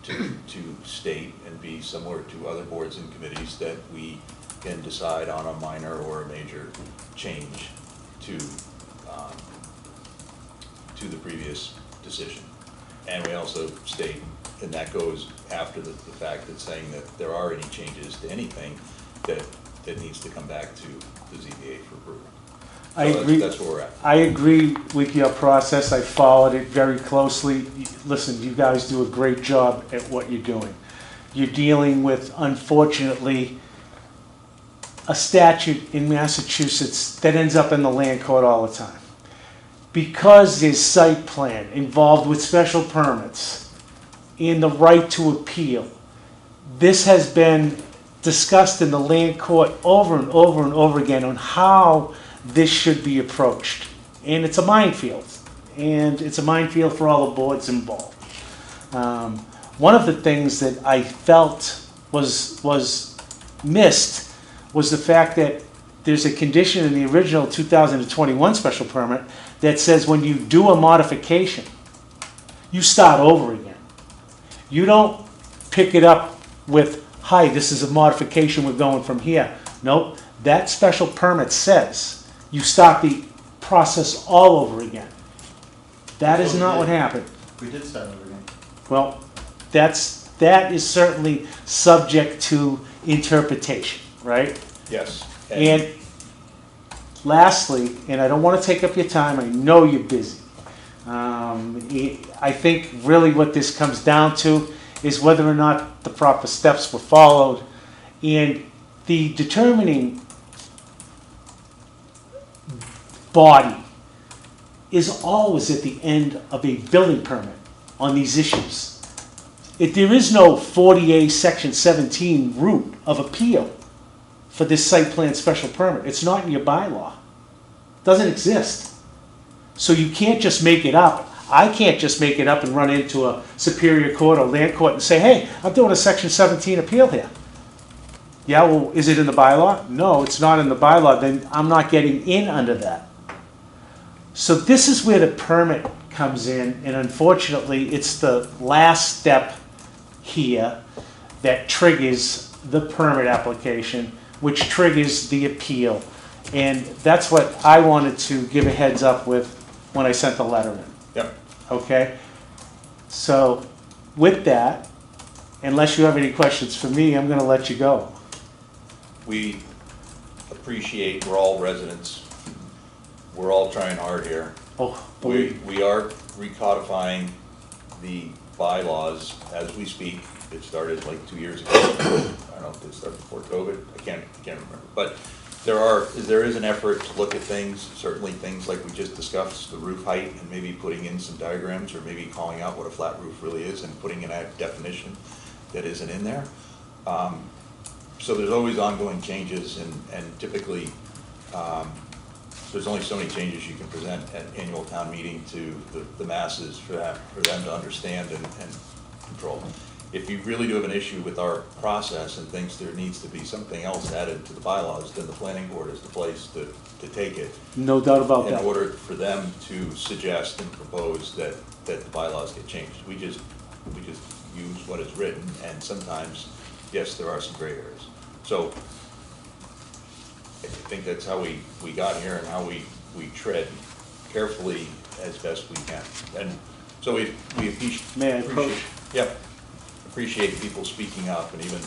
to state and be similar to other boards and committees that we can decide on a minor or a major change to the previous decision. And we also state, and that goes after the fact that saying that there are any changes to anything that needs to come back to the ZBA for approval. I So agree. That's where we're at. I agree with your process. I followed it very closely. Listen, you guys do a great job at what you're doing. You're dealing with, unfortunately, a statute in Massachusetts that ends up in the land court all the time. Because there's site plan involved with special permits and the right to appeal, this has been discussed in the land court over and over and over again on how this should be approached. And it's a minefield. And it's a minefield for all the boards involved. One of the things that I felt was missed was the fact that there's a condition in the original 2021 special permit that says when you do a modification, you start over again. You don't pick it up with, hi, this is a modification, we're going from here. Nope, that special permit says you start the process all over again. That is not what happened. We did start over again. Well, that is certainly subject to interpretation, right? Yes. And lastly, and I don't want to take up your time, I know you're busy. I think really what this comes down to is whether or not the proper steps were followed, and the determining body is always at the end of a building permit on these issues. If there is no 40A Section 17 route of appeal for this site plan special permit, it's not in your bylaw. It doesn't exist. So you can't just make it up. I can't just make it up and run into a Superior Court or Land Court and say, hey, I'm doing a Section 17 appeal here. Yeah, well, is it in the bylaw? No, it's not in the bylaw. Then I'm not getting in under that. So this is where the permit comes in, and unfortunately, it's the last step here that triggers the permit application, which triggers the appeal. And that's what I wanted to give a heads up with when I sent the letter in. Yep. Okay? So with that, unless you have any questions for me, I'm going to let you go. We appreciate, we're all residents, we're all trying hard here. Oh, believe We are recodifying the bylaws as we speak. It started like 2 years ago. I don't know if it started before COVID, I can't remember. But there is an effort to look at things, certainly things like we just discussed, the roof height, and maybe putting in some diagrams, or maybe calling out what a flat roof really is and putting in a definition that isn't in there. So there's always ongoing changes, and typically there's only so many changes you can present at annual town meeting to the masses for them to understand and control. if you really do have an issue with our process and thinks there needs to be something else added to the bylaws, then the planning board is the place to take it. No doubt about In that. order for them to suggest and propose that the bylaws get changed. We just use what is written, and sometimes, yes, there are some gray areas. So I think that's how we got here and how we tread carefully as best we can. And so we appreciate. May I approach? Yep. Appreciate people speaking up and even.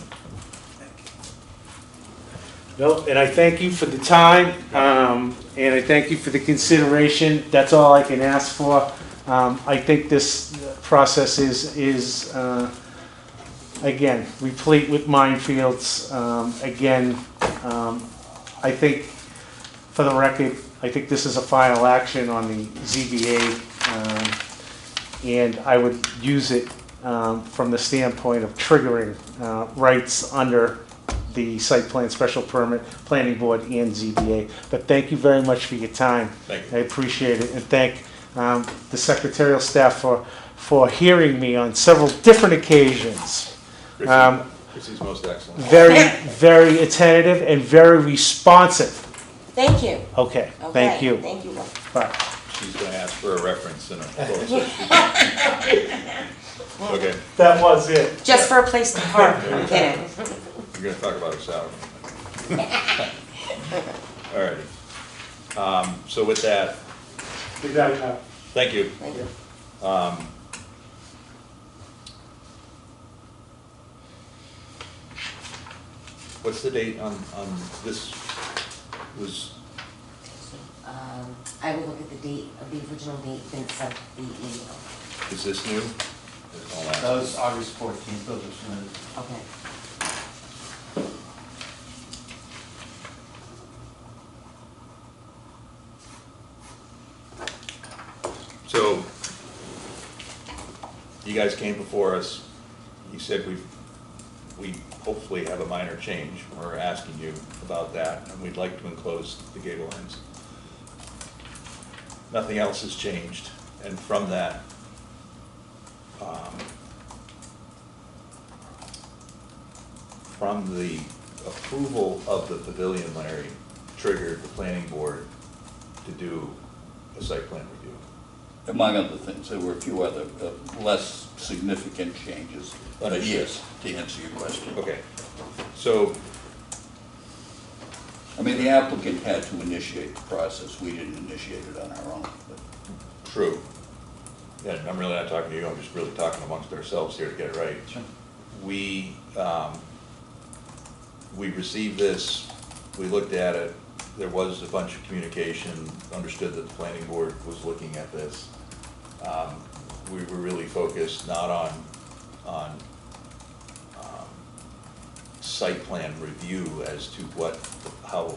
No, and I thank you for the time, and I thank you for the consideration. That's all I can ask for. I think this process is again, replete with minefields. I think, for the record, I think this is a final action on the ZBA, and I would use it from the standpoint of triggering rights under the site plan special permit, planning board, and ZBA. But thank you very much for your time. Thank you. I appreciate it, and thank the secretarial staff for hearing me on several different occasions. Chrissy's most excellent. Very, very attentive and very responsive. Thank you. Okay, thank you. Thank you. Bye. She's going to ask for a reference in a closed session. Okay, That was it. Just for a place to park, I'm kidding. we're going to talk about her salary. All righty. So with that, Good night now. thank you. Thank you. What's the date on this? Was, I will look at the date of the original date and sent the email. is this new? I'll ask. That was August 14th, those are submitted. Okay. So, you guys came before us, you said we hopefully have a minor change. We're asking you about that, and we'd like to enclose the gable ends. Nothing else has changed, and from that, from the approval of the pavilion, Larry, triggered the planning board to do a site plan review. Among other things, there were a few other less significant changes. But yes, to answer your question. Okay, so, I mean, the applicant had to initiate the process. We didn't initiate it on our own. But true. And I'm really not talking to you, I'm just really talking amongst ourselves here to get it right. Sure. We received this, we looked at it, there was a bunch of communication, understood that the planning board was looking at this. We were really focused not on site plan review as to how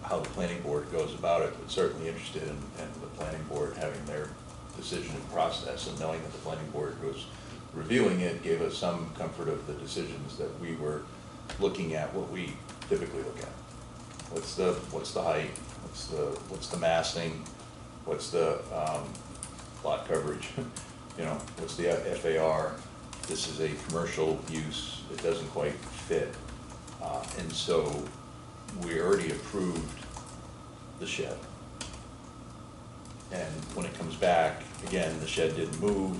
the planning board goes about it, but certainly interested in the planning board having their decision and process, and knowing that the planning board was reviewing it gave us some comfort of the decisions that we were looking at what we typically look at. What's the height, what's the massing, what's the lot coverage, you know, what's the FAR. This is a commercial use, it doesn't quite fit. And so we already approved the shed. And when it comes back, again, the shed didn't move.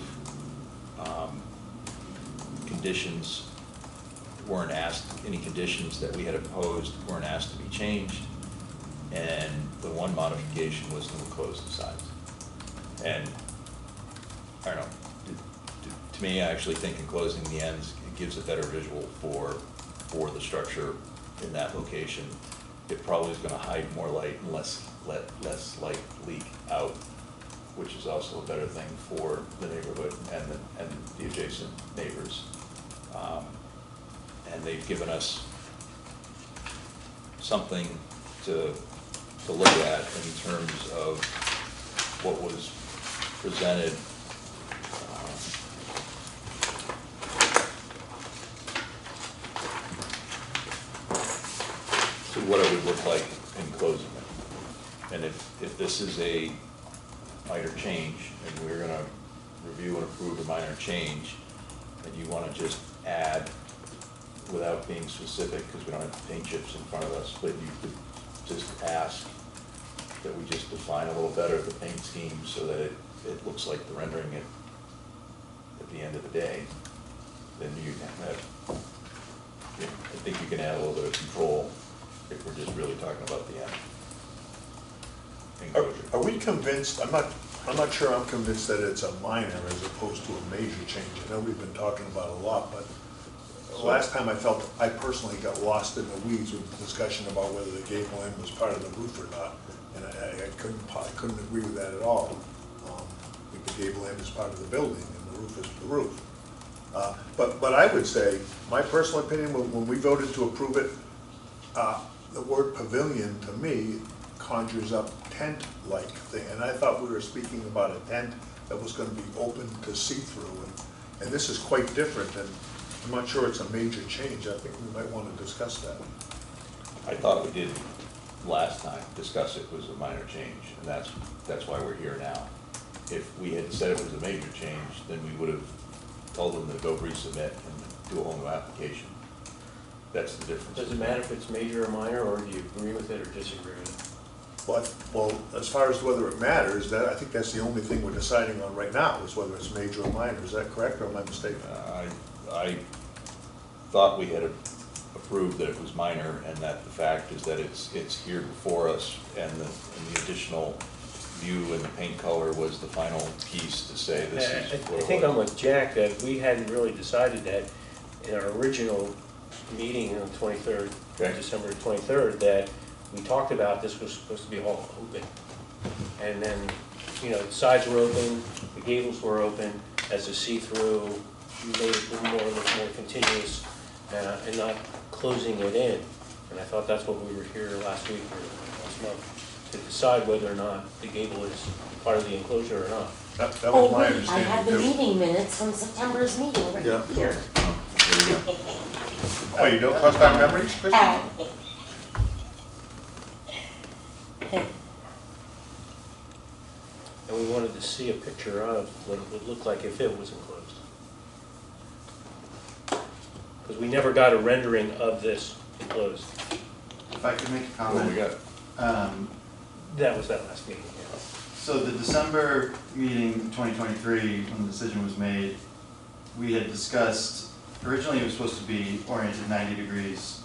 Conditions weren't asked, any conditions that we had imposed weren't asked to be changed. And the one modification was to close the sides. And I don't know, to me, I actually think enclosing the ends, it gives a better visual for the structure in that location. It probably is gonna hide more light and less light leak out, which is also a better thing for the neighborhood and the adjacent neighbors. And they've given us something to look at in terms of what was presented. To what it would look like in closing it. And if this is a minor change, and we're gonna review and approve a minor change, and you wanna just add, without being specific, because we don't have paint chips in front of us, but you could just ask that we just define a little better the paint scheme so that it looks like the rendering at the end of the day. Then you can have, I think you can add a little bit of control if we're just really talking about the end. Enclosure. Are we convinced, I'm not sure I'm convinced that it's a minor as opposed to a major change. I know we've been talking about it a lot, but last time I personally got lost in the weeds with the discussion about whether the gable end was part of the roof or not. And I couldn't agree with that at all. I think the gable end is part of the building and the roof is the roof. But I would say, my personal opinion, when we voted to approve it, the word pavilion to me conjures up tent-like thing. And I thought we were speaking about a tent that was going to be open to see-through. And this is quite different, and I'm not sure it's a major change. I think we might want to discuss that. I thought we did last time discuss it was a minor change, and that's why we're here now. If we had said it was a major change, then we would have told them to go resubmit and do a whole new application. That's the difference. Does it matter if it's major or minor, or do you agree with it or disagree with it? Well, as far as whether it matters, I think that's the only thing we're deciding on right now, is whether it's major or minor. Is that correct, or am I mistaken? I thought we had approved that it was minor, and that the fact is that it's here before us, and the additional view and the paint color was the final piece to say this is what it was. I think I'm with Jack, that we hadn't really decided that in our original meeting on the 23rd, Okay. December 23rd, that we talked about this was supposed to be all open. And then, the sides were open, the gables were open, as a see-through, we made it look more continuous, and not closing it in. And I thought that's what we were here last week or last month, to decide whether or not the gable is part of the enclosure or not. That was Oh, my wait, I understanding have the too. meeting minutes from September's meeting right Yeah. here. Oh, you don't trust our memories, Kristen? And we wanted to see a picture of what it would look like if it was enclosed. Because we never got a rendering of this enclosed. If I could make a What comment. we got? That was that last meeting, yeah. So the December meeting, 2023, when the decision was made, we had discussed, originally it was supposed to be oriented 90 degrees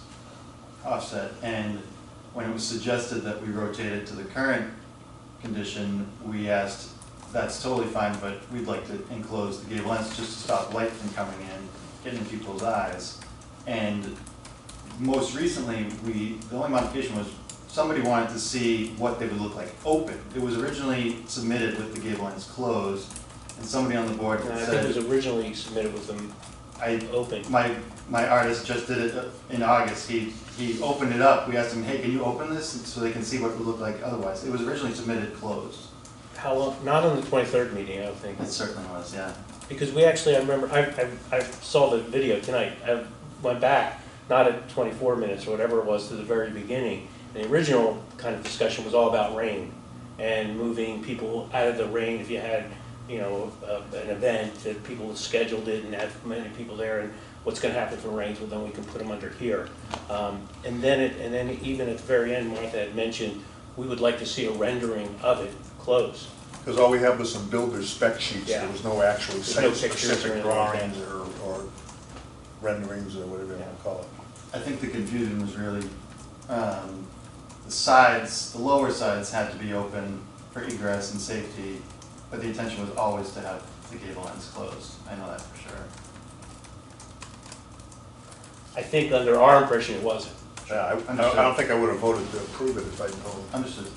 offset, and when it was suggested that we rotate it to the current condition, we asked, that's totally fine, but we'd like to enclose the gable ends just to stop light from coming in, getting in people's eyes. And most recently, the only modification was somebody wanted to see what they would look like open. It was originally submitted with the gable ends closed, and somebody on the board And I said, think it was originally submitted with them open. my artist just did it in August. He opened it up. We asked him, hey, can you open this so they can see what it would look like otherwise? It was originally submitted closed. How long, not on the 23rd meeting, I don't think. It certainly was, yeah. Because we actually, I remember, I saw the video tonight. I went back, not at 24 minutes or whatever it was, to the very beginning. The original kind of discussion was all about rain and moving people out of the rain. If you had, an event that people scheduled it and had many people there, and what's going to happen if it rains, well, then we can put them under here. And then even at the very end, Martha had mentioned we would like to see a rendering of it closed. Because all we have was some builder's spec sheets. Yeah. There was no actual There's no pictures or specific anything like that. drawings or renderings or whatever you want to call it. I think the confusion was really, the sides, the lower sides had to be open for egress and safety, but the intention was always to have the gable ends closed. I know that for sure. I think under our impression it wasn't. Yeah, I don't think I would have voted to approve it if I'd known. Understood.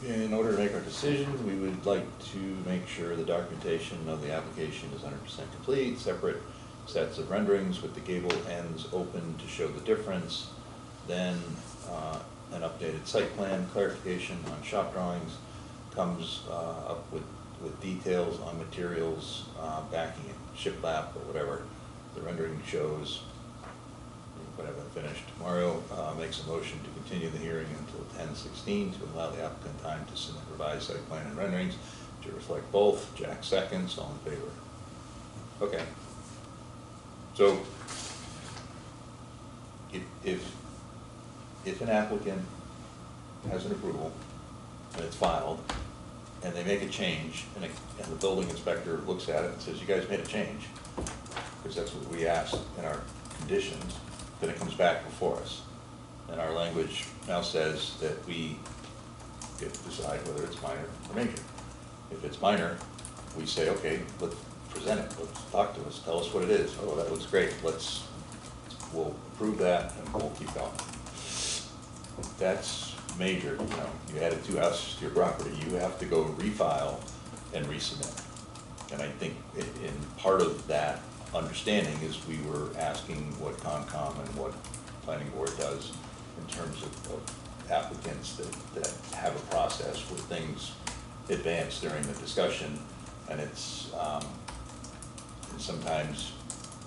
in order to make our decision, we would like to make sure the documentation of the application is 100% complete, separate sets of renderings with the gable ends open to show the difference, then an updated site plan, clarification on shop drawings, comes up with details on materials, backing it, shiplap or whatever the rendering shows. But I haven't finished. Mario makes a motion to continue the hearing until 10/16 to allow the applicant time to submit revised site plan and renderings to reflect both. Jack seconds, all in favor. Okay. So, if an applicant has an approval and it's filed, and they make a change, and the building inspector looks at it and says, you guys made a change, because that's what we asked in our conditions, then it comes back before us. And our language now says that we get to decide whether it's minor or major. If it's minor, we say, okay, let's present it, let's talk to us, tell us what it is. Oh, that looks great, we'll approve that and we'll keep going. That's major, you added 2 houses to your property, you have to go refile and resubmit. And I think in part of that understanding is we were asking what Concom and what Planning Board does in terms of applicants that have a process where things advance during the discussion, and it's and sometimes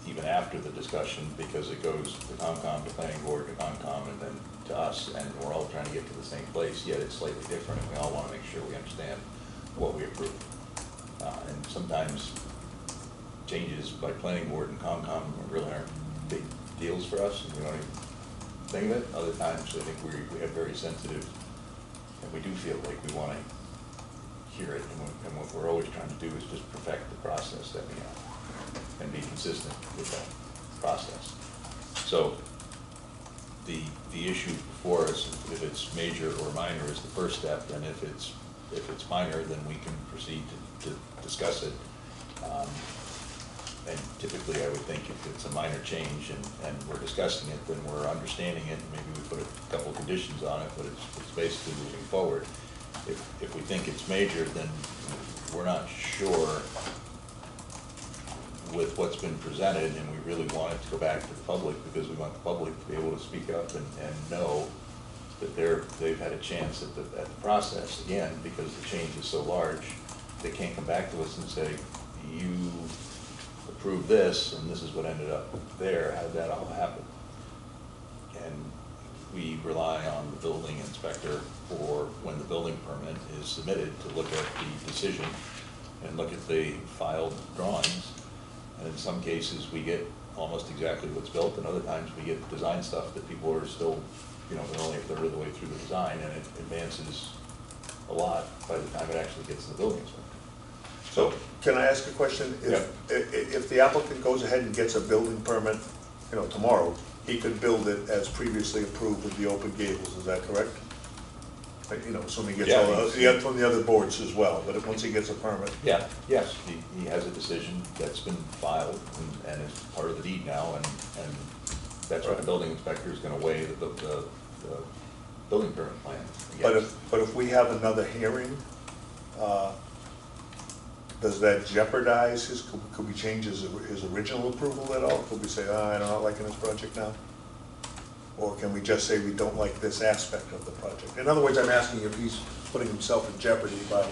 even after the discussion, because it goes to Concom, to Planning Board, to Concom, and then to us, and we're all trying to get to the same place, yet it's slightly different, and we all want to make sure we understand what we approve. And sometimes changes by Planning Board and Concom really aren't big deals for us, and we don't even think of it. Other times, I think we have very sensitive, and we do feel like we want to hear it, and what we're always trying to do is just perfect the process that we have and be consistent with that process. So the issue before us, if it's major or minor, is the first step, and if it's minor, then we can proceed to discuss it. And typically, I would think if it's a minor change and we're discussing it, then we're understanding it, and maybe we put a couple of conditions on it, but it's basically moving forward. If we think it's major, then we're not sure with what's been presented, and we really want it to go back to the public, because we want the public to be able to speak up and know that they've had a chance at the process. Again, because the change is so large, they can't come back to us and say, you approved this, and this is what ended up there. How did that all happen? And we rely on the building inspector for when the building permit is submitted to look at the decision and look at the filed drawings. And in some cases, we get almost exactly what's built, and other times we get design stuff that people are still, they're only a third of the way through the design, and it advances a lot by the time it actually gets to the building inspector. So, can I ask a question? If the applicant goes ahead and gets a building permit, tomorrow, he could build it as previously approved with the open gables, is that correct? Assuming he gets all from the other boards as well, but once he gets a permit. Yes, he has a decision that's been filed and is part of the deed now, and that's what the building inspector is gonna weigh the building permit plan. But if we have another hearing, does that jeopardize could we change his original approval at all? Could we say, I'm not liking this project now? Or can we just say we don't like this aspect of the project? In other words, I'm asking if he's putting himself in jeopardy by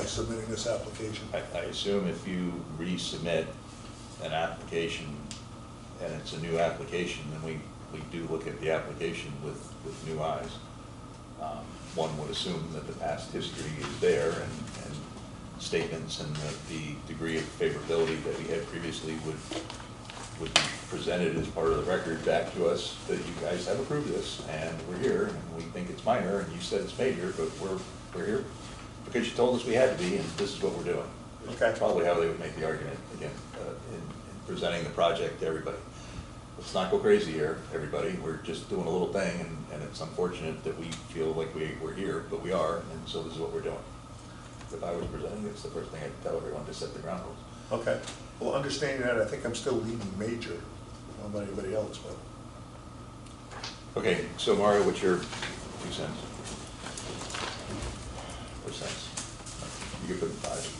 submitting this application. I assume if you resubmit an application and it's a new application, then we do look at the application with new eyes. One would assume that the past history is there, and statements and the degree of favorability that we had previously would be presented as part of the record back to us, that you guys have approved this, and we're here, and we think it's minor, and you said it's major, but we're here because you told us we had to be, and this is what we're doing. Okay. Probably how they would make the argument, again, in presenting the project to everybody. Let's not go crazy here, everybody. We're just doing a little thing, and it's unfortunate that we feel like we're here, but we are, and so this is what we're doing. If I was presenting, it's the first thing I'd tell everyone to set the ground rules. Okay. Well, understanding that, I think I'm still leaning major. I don't know about anybody else, but. Okay, so Mario, what's your 2 cents? You could put in 5.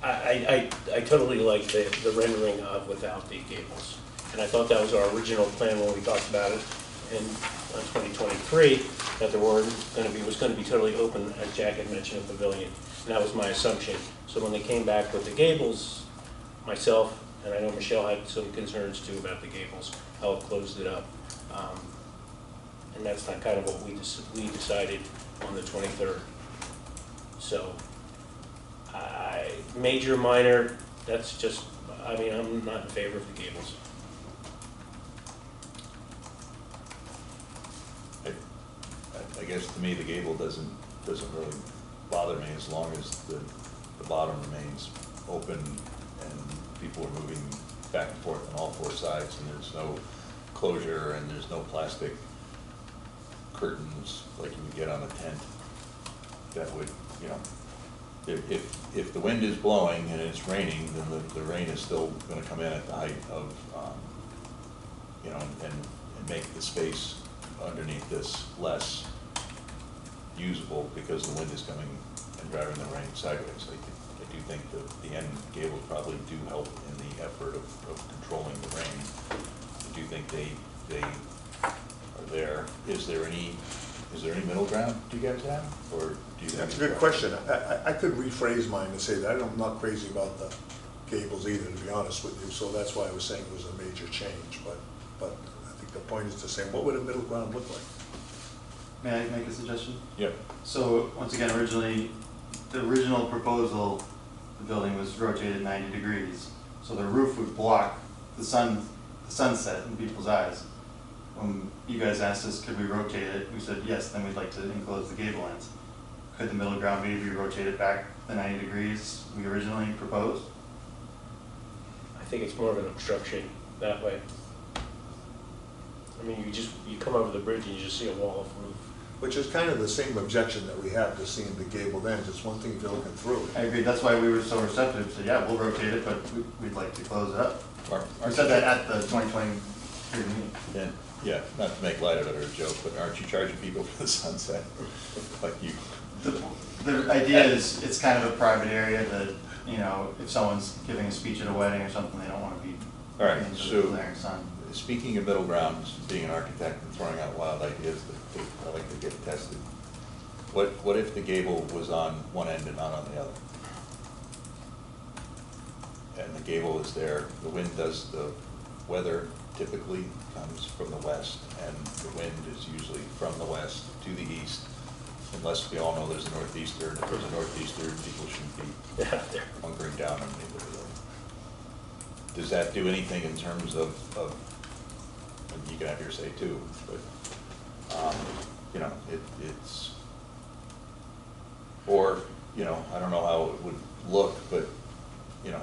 I totally like the rendering of without the gables. And I thought that was our original plan when we talked about it in 2023, that there was going to be totally open, as Jack had mentioned, a pavilion. And that was my assumption. So when they came back with the gables, myself, and I know Michelle had some concerns too about the gables, how it closed it up. And that's not kind of what we decided on the 23rd. So, major, minor, that's just, I mean, I'm not in favor of the gables. I guess to me, the gable doesn't really bother me as long as the bottom remains open and people are moving back and forth on all 4 sides, and there's no closure and there's no plastic curtains like you would get on a tent. That would, you know, if the wind is blowing and it's raining, then the rain is still going to come in at the height of, you know, and make the space underneath this less usable because the wind is coming and driving the rain sideways. I do think that the end gables probably do help in the effort of controlling the rain. I do think they are there. Is there any middle ground do you guys have, or do you? That's a good question. I could rephrase mine and say that I'm not crazy about the gables either, to be honest with you, so that's why I was saying it was a major change, but I think the point is to say, what would a middle ground look like? May I make a suggestion? Yep. So, once again, the original proposal, the building was rotated 90 degrees. So the roof would block the sunset in people's eyes. When you guys asked us, could we rotate it? We said, yes, then we'd like to enclose the gable ends. Could the middle ground be rotated back the 90 degrees we originally proposed? I think it's more of an obstruction that way. I mean, you come over the bridge and you just see a wall of roof. Which is kind of the same objection that we have to seeing the gabled ends. It's one thing if you're looking through it. I agree, that's why we were so receptive, so yeah, we'll rotate it, but we'd like to close it up. We said that at the 2023 meeting. Yeah, not to make light of it or a joke, but aren't you charging people for the sunset? Like you. The idea is, it's kind of a private area that, you know, if someone's giving a speech at a wedding or something, they don't want to be All right, into so the glaring sun. speaking of middle grounds, being an architect and throwing out wild ideas that I like to get tested, what if the gable was on one end and not on the other? And the gable is there, the weather typically comes from the west, and the wind is usually from the west to the east, unless we all know there's a northeaster, and if there's a northeaster, people shouldn't be hunkering down on the building. Does that do anything in terms of and you can have your say too, but, you know, it's, or, you know, I don't know how it would look, but, you know,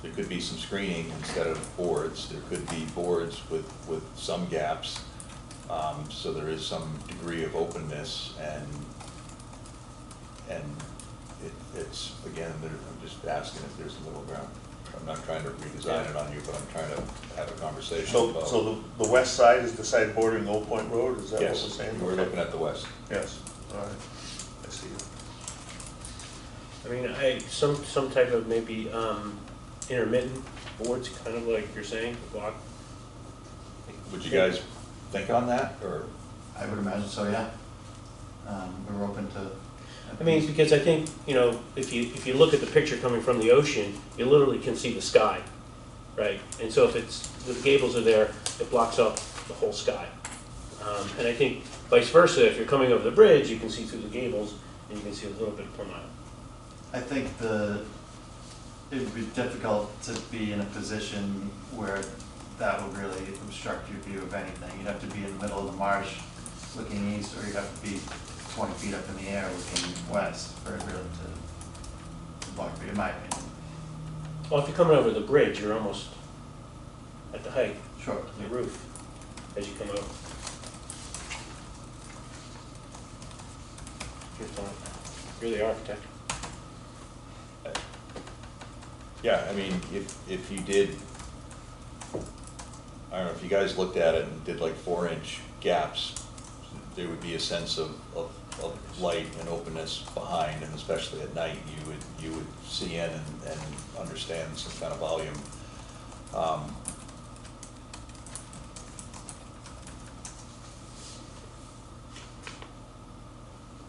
there could be some screening instead of boards. There could be boards with some gaps, so there is some degree of openness, and it's, again, I'm just asking if there's a middle ground. I'm not trying to redesign it on you, but I'm trying to have a conversation about. So the west side is the side bordering Old Point Road, is that what we're Yes, saying? we're looking at the west. Yes, all right, I see you. I mean, some type of maybe intermittent boards, kind of like you're saying, block. Would you guys think on that, or? I would imagine so, yeah. We're open to. I mean, because I think, you know, if you look at the picture coming from the ocean, you literally can see the sky, right? And so if the gables are there, it blocks up the whole sky. And I think vice versa, if you're coming over the bridge, you can see through the gables and you can see a little bit of Plum Island. I think it would be difficult to be in a position where that would really obstruct your view of anything. You'd have to be in the middle of the marsh looking east, or you'd have to be 20 feet up in the air looking west for it really to block you, in my opinion. Well, if you're coming over the bridge, you're almost at the height Sure. of the roof as you come over. You're the architect. Yeah, I mean, if you did, I don't know, if you guys looked at it and did like 4-inch gaps there would be a sense of light and openness behind, and especially at night, you would see in and understand some kind of volume.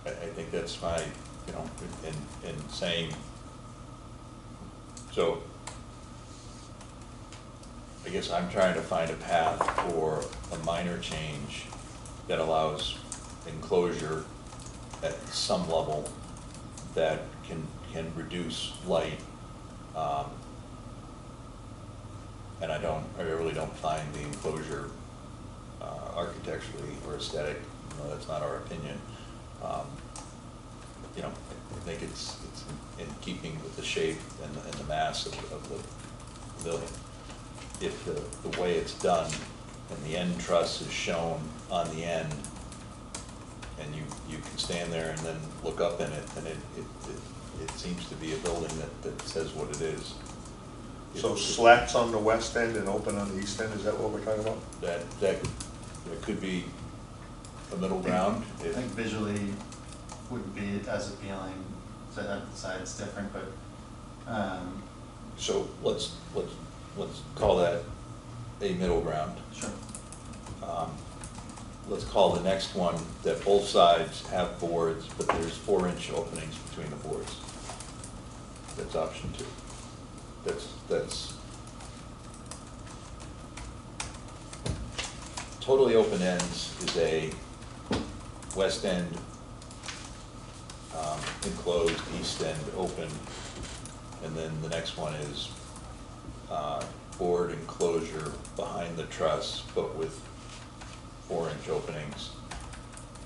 I think that's my, you know, in saying, so I guess I'm trying to find a path for a minor change that allows enclosure at some level that can reduce light. And I really don't find the enclosure architecturally or aesthetic, you know, that's not our opinion. You know, I think it's in keeping with the shape and the mass of the building. If the way it's done and the end truss is shown on the end, and you can stand there and then look up in it, and it seems to be a building that says what it is. So slats on the west end and open on the east end, is that what we're talking about? That could be a middle ground. I think visually wouldn't be as appealing, so that the side's different, but, So let's call that a middle ground. sure. Let's call the next one that both sides have boards, but there's 4-inch openings between the boards. That's option 2. That's totally open ends is a west end enclosed, east end open, and then the next one is board enclosure behind the truss, but with 4-inch openings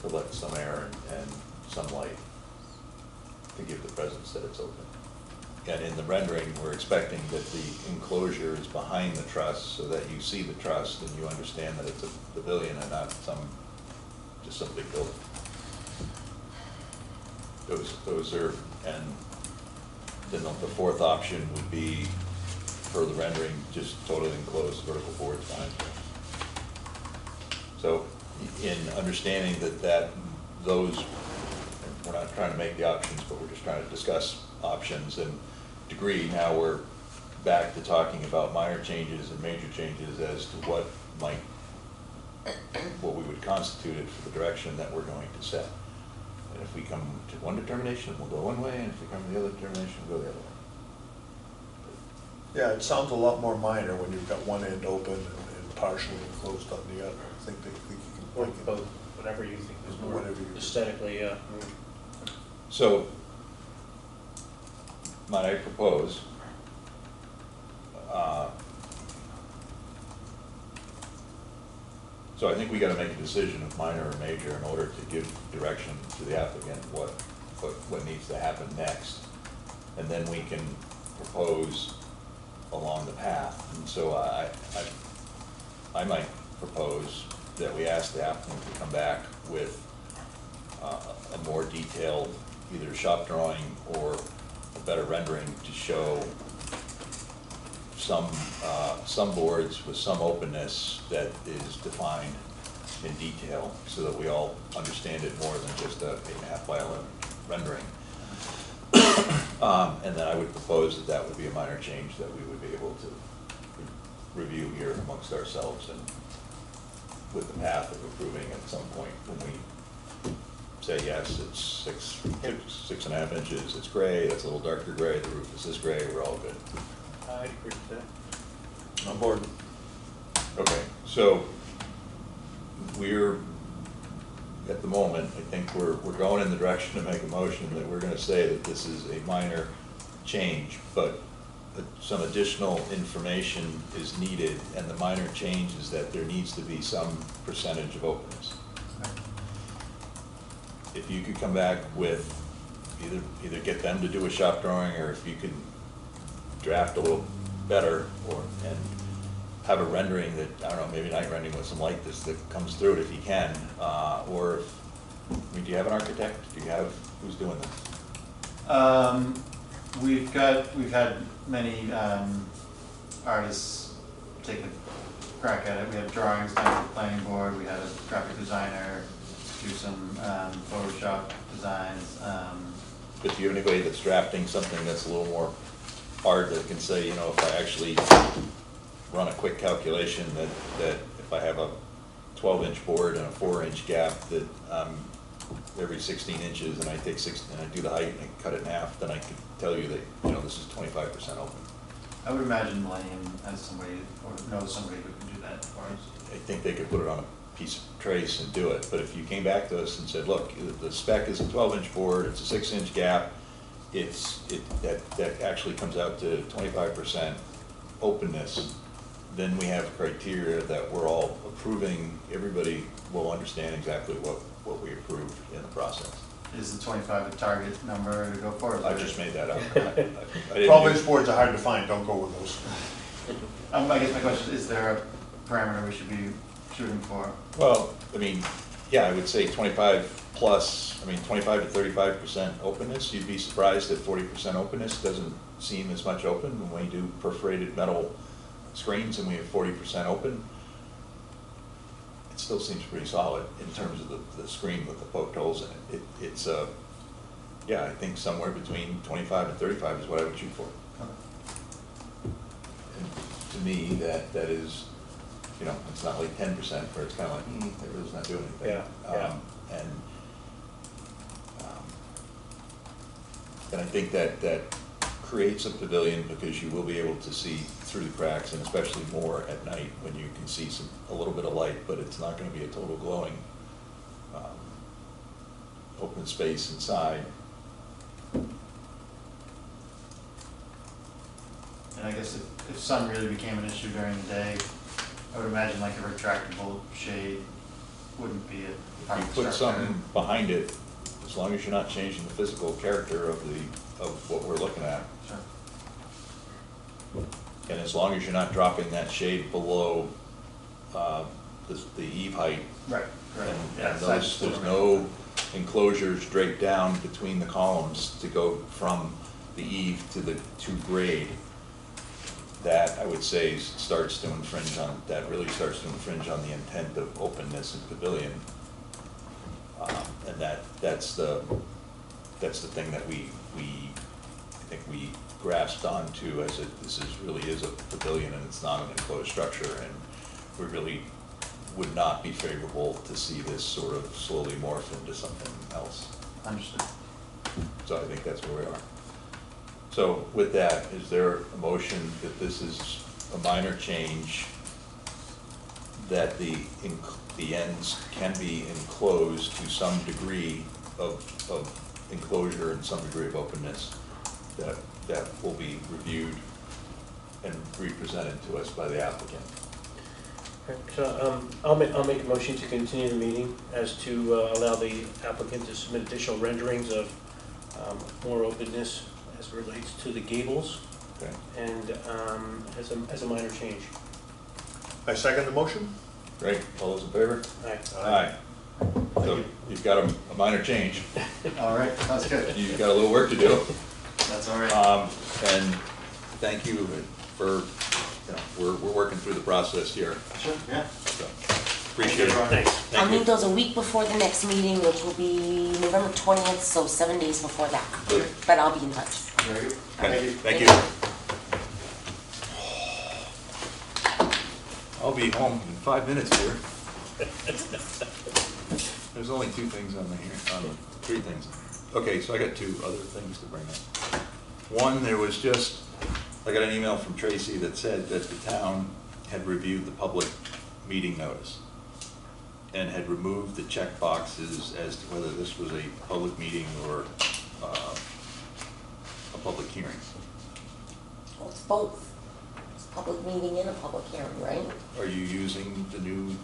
to let some air and some light to give the presence that it's open. And in the rendering, we're expecting that the enclosure is behind the truss so that you see the truss and you understand that it's a pavilion and not just some big building. Those are, and then the fourth option would be, for the rendering, just totally enclosed vertical boards behind it. So in understanding that those, we're not trying to make the options, but we're just trying to discuss options and degree. Now we're back to talking about minor changes and major changes as to what we would constitute it for the direction that we're going to set. And if we come to one determination, we'll go one way, and if we come to the other determination, we'll go the other way. Yeah, it sounds a lot more minor when you've got one end open and partially enclosed on the other. I think you Or can. both, whatever you think is more Whatever you- aesthetically, yeah. So, might I propose, so I think we gotta make a decision of minor or major in order to give direction to the applicant what needs to happen next. And then we can propose along the path. And so I might propose that we ask the applicant to come back with a more detailed, either shop drawing or a better rendering to show some boards with some openness that is defined in detail, so that we all understand it more than just a 8.5 by 11 rendering. And then I would propose that would be a minor change that we would be able to review here amongst ourselves, and with the path of approving at some point when we say, yes, it's 6.5 inches, it's gray, that's a little darker gray, the roof is this gray, we're all good. I'd agree with that. On board. Okay, so we're, at the moment, I think we're going in the direction to make a motion that we're gonna say that this is a minor change, but some additional information is needed, and the minor change is that there needs to be some percentage of openness. If you could come back with, either get them to do a shop drawing, or if you could draft a little better, and have a rendering that, I don't know, maybe night rendering with some light that comes through it if you can, or, I mean, do you have an architect? Do you have, who's doing this? We've had many artists take a crack at it. We have drawings done for the planning board, we had a graphic designer, through some Photoshop designs. But do you have anybody that's drafting something that's a little more hard that can say, you know, if I actually run a quick calculation that if I have a 12-inch board and a 4-inch gap, that every 16 inches and I take and I do the height and I cut it in half, then I can tell you that, you know, this is 25% open. I would imagine Millennium has somebody, or knows somebody who can do that for us. I think they could put it on a piece of trace and do it, but if you came back to us and said, look, the spec is a 12-inch board, it's a 6-inch gap, that actually comes out to 25% openness, then we have criteria that we're all approving, everybody will understand exactly what we approved in the process. Is the 25 a target number to go for? I just made that up. I didn't 12-inch boards are hard to find, don't go with those. I guess my question, is there a parameter we should be shooting for? Well, I mean, yeah, I would say 25 plus, I mean, 25 to 35% openness. You'd be surprised that 40% openness doesn't seem as much open when we do perforated metal screens and we have 40% open. It still seems pretty solid in terms of the screen with the poked holes in it. It's yeah, I think somewhere between 25 and 35 is what I would shoot for. And to me, that is, you know, it's not like 10% where it's kind of like, that really's not doing anything. Yeah. And I think that creates a pavilion because you will be able to see through the cracks, and especially more at night when you can see a little bit of light, but it's not going to be a total glowing open space inside. And I guess if sun really became an issue during the day, I would imagine like a retractable shade wouldn't be a part You of the put structure. something behind it, as long as you're not changing the physical character of what we're looking at. Sure. And as long as you're not dropping that shade below the eave height. Right, right. And there's no enclosures draped down between the columns to go from the eave to grade. That, I would say, really starts to infringe on the intent of openness in pavilion. And that's the thing that I think we grasped onto as this really is a pavilion and it's not an enclosed structure, and we really would not be favorable to see this sort of slowly morph into something else. Understood. So I think that's where we are. So with that, is there a motion that this is a minor change, that the ends can be enclosed to some degree of enclosure and some degree of openness, that will be reviewed and represented to us by the applicant? So I'll make a motion to continue the meeting as to allow the applicant to submit additional renderings of more openness as it relates to the gables, Okay. and as a minor change. I second the motion. Great, all those in favor? Aye. Aye. So you've got a minor change. All right, that's good. You've got a little work to do. That's all right. And thank you for, we're working through the process here. Sure, yeah. So, appreciate it. Thanks. I'll Thank you. need those a week before the next meeting, which will be November 20th, so 7 days before that. Good. But I'll be in touch. Very good. Okay, thank you. I'll be home in 5 minutes here. There's only 2 things on the here, 3 things. Okay, so I got 2 other things to bring up. One, I got an email from Tracy that said that the town had reviewed the public meeting notice and had removed the check boxes as to whether this was a public meeting or a public hearing. Well, it's both. It's a public meeting and a public hearing, right? Are you using the new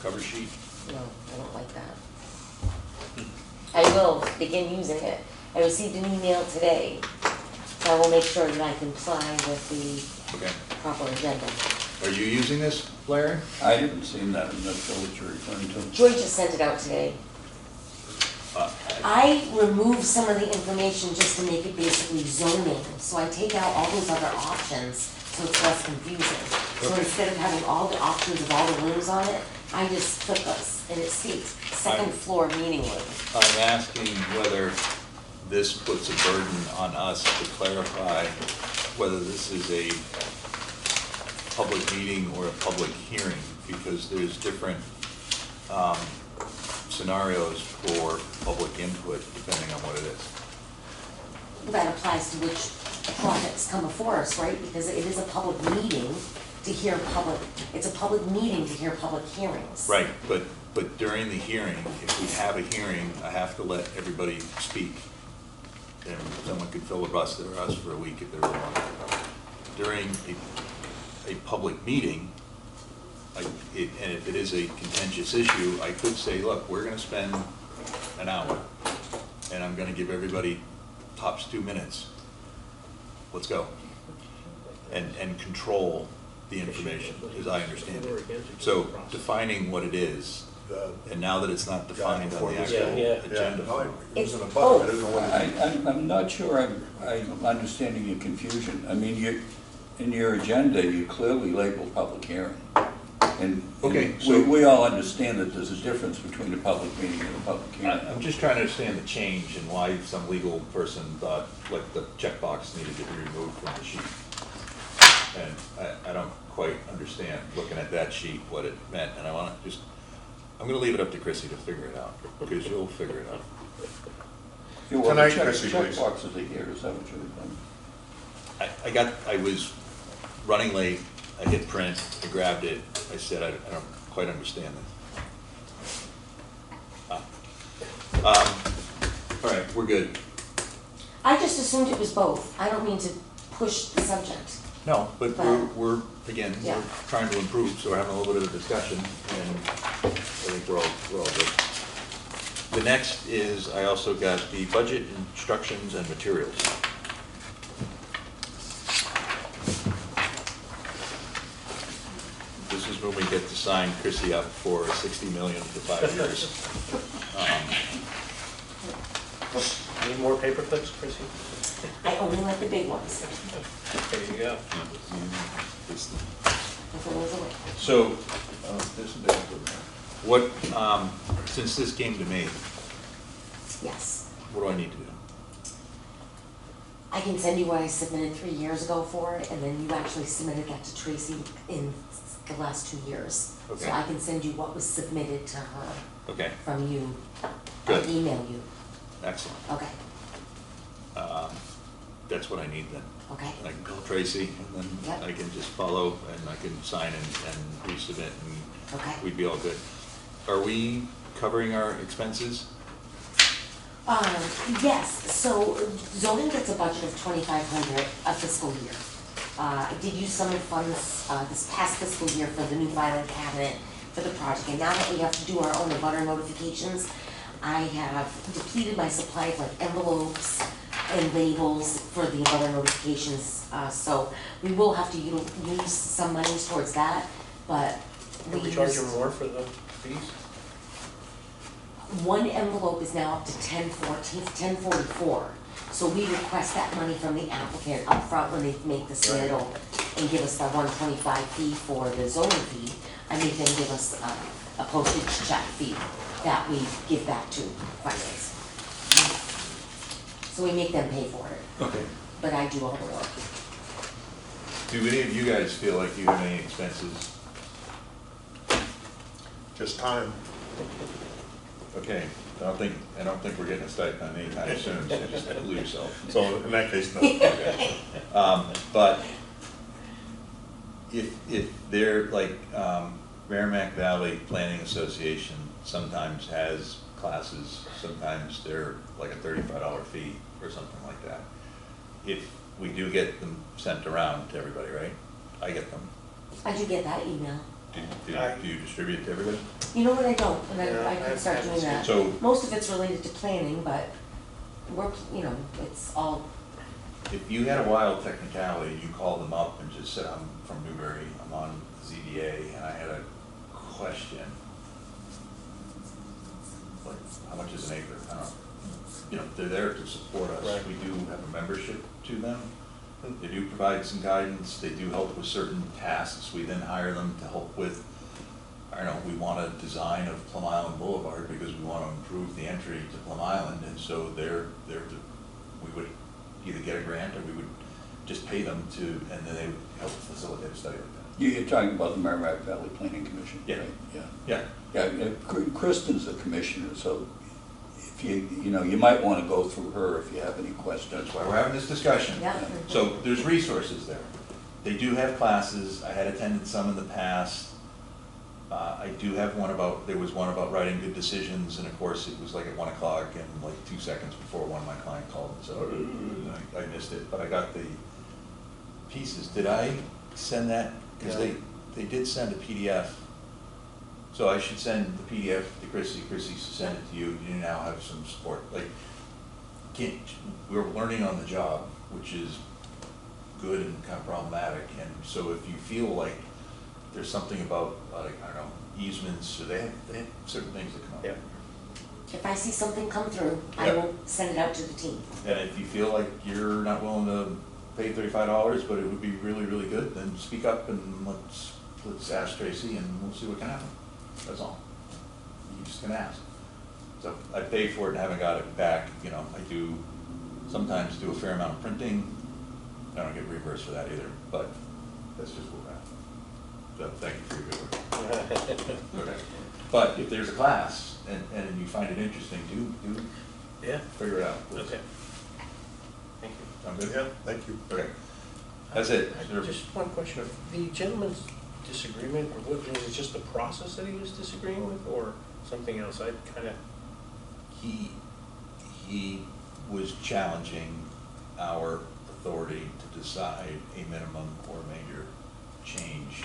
cover sheet? No, I don't like that. I will begin using it. I received an email today, so I will make sure that I comply with the Okay. proper agenda. Are you using this, Larry? I haven't seen that, and that's what you're referring to. Joy just sent it out today. I removed some of the information just to make it basically zoning, so I take out all those other options, so it's less confusing. So Okay. instead of having all the options of all the rooms on it, I just put this, and it states second floor meeting room. I'm asking whether this puts a burden on us to clarify whether this is a public meeting or a public hearing, because there's different scenarios for public input depending on what it is. That applies to which projects come before us, right? Because it is a public meeting to hear it's a public meeting to hear public hearings. Right, but during the hearing, if we have a hearing, I have to let everybody speak. And someone could filibuster us for a week if they really want to. During a public meeting, and if it is a contentious issue, I could say, look, we're gonna spend an hour, and I'm gonna give everybody tops 2 minutes. Let's go. And control the information, as I understand it. So defining what it is, and now that it's not defined on the actual agenda. No, it wasn't a button, I didn't know what it was. I'm not sure I'm understanding your confusion. I mean, in your agenda, you clearly labeled public hearing. And Okay, so- we all understand that there's a difference between a public meeting and a public hearing. I'm just trying to understand the change and why some legal person thought, like, the checkbox needed to be removed from the sheet. And I don't quite understand, looking at that sheet, what it meant, and I'm gonna leave it up to Chrissy to figure it out, because you'll figure it out. Yeah, well, Tonight, the Chrissy, please. checkboxes are here, is that what you're saying? I was running late, I hit print, I grabbed it, I said, I don't quite understand this. All right, we're good. I just assumed it was both. I don't mean to push the subject. No, but we're Yeah. trying to improve, so we're having a little bit of a discussion, and I think we're all good. The next is, I also got the budget instructions and materials. This is when we get to sign Chrissy up for 60 million for 5 years. Need more paper clips, Chrissy? I only like the big ones. There you go. It's- If it was away. So, what, since this came to me, Yes. what do I need to do? I can send you what I submitted 3 years ago for it, and then you actually submitted that to Tracy in the last 2 years. Okay. So I can send you what was submitted to her Okay, from you. Good. I'll email you. excellent. Okay, That's what I need then. okay. And I can call Tracy, and then Yep. I can just follow, and I can sign and resubmit, and Okay. we'd be all good. Are we covering our expenses? Yes, so zoning gets a budget of 2,500 a fiscal year. I did use some of the funds, this past fiscal year for the new filing cabinet for the project, and now that we have to do our own abutter notifications, I have depleted my supply of like envelopes and labels for the abutter notifications, so we will have to use some monies towards that, but Are we charging more for the fees? one envelope is now up to 1044. So we request that money from the applicant upfront when they make the submittal and give us the 125 fee for the zoning fee. And they then give us a postage check fee that we give back to finance. So we make them pay for it, Okay. but I do all the work. Do any of you guys feel like you have any expenses? Just time. Okay, I don't think we're getting a stipend anytime soon, so just cool yourself. So in that case, no. But if they're like, Merrimack Valley Planning Association sometimes has classes, sometimes they're like a $35 fee or something like that. If we do get them sent around to everybody, right? I get them. I do get that email. Do you distribute it to everybody? You know what, I don't, and Yeah, I can start doing that. So Most of it's related to planning, but we're, it's all, if you had a wild technicality, you called them up and just said, I'm from Newbury, I'm on ZBA, and I had a question. Like, how much is an acre? I don't know. They're there to support us. Right. We do have a membership to them. They do provide some guidance. They do help with certain tasks. We then hire them to help with I don't know, we want a design of Plum Island Boulevard because we want to improve the entry to Plum Island, and so we would either get a grant or we would just pay them to, and then they would help facilitate a study like that. You're talking about the Merrimack Valley Planning Commission, Yeah. right? Yeah, Yeah, Kristen's the commissioner, so if you might want to go through her if you have any questions. that's why we're having this discussion. Yeah. So there's resources there. They do have classes, I had attended some in the past. I do have there was one about writing good decisions, and of course, it was like at 1 o'clock, and like 2 seconds before one of my client called and said, oh, I missed it, but I got the pieces. Did I send that? Because they did send a PDF. So I should send the PDF to Chrissy should send it to you, you now have some support. Like, we're learning on the job, which is good and kind of problematic, and so if you feel like there's something about, like, I don't know, easements, so they have certain things that come up. Yeah. If I see something come through, I Yep. will send it out to the team. And if you feel like you're not willing to pay $35, but it would be really, really good, then speak up and let's ask Tracy and we'll see what can happen. That's all. You're just gonna ask. So I paid for it and haven't got it back, you know, I do sometimes do a fair amount of printing. I don't get reimbursed for that either, but that's just what we're at. So thank you for your good work. Okay. But if there's a class and you find it interesting, do Yeah, figure it out. please. okay. Thank you. Sound good? Yeah, thank you. Okay. That's it. Just one question, the gentleman's disagreement, or what, was it just the process that he was disagreeing with, or something else? I kind of, He was challenging our authority to decide a minimum or major change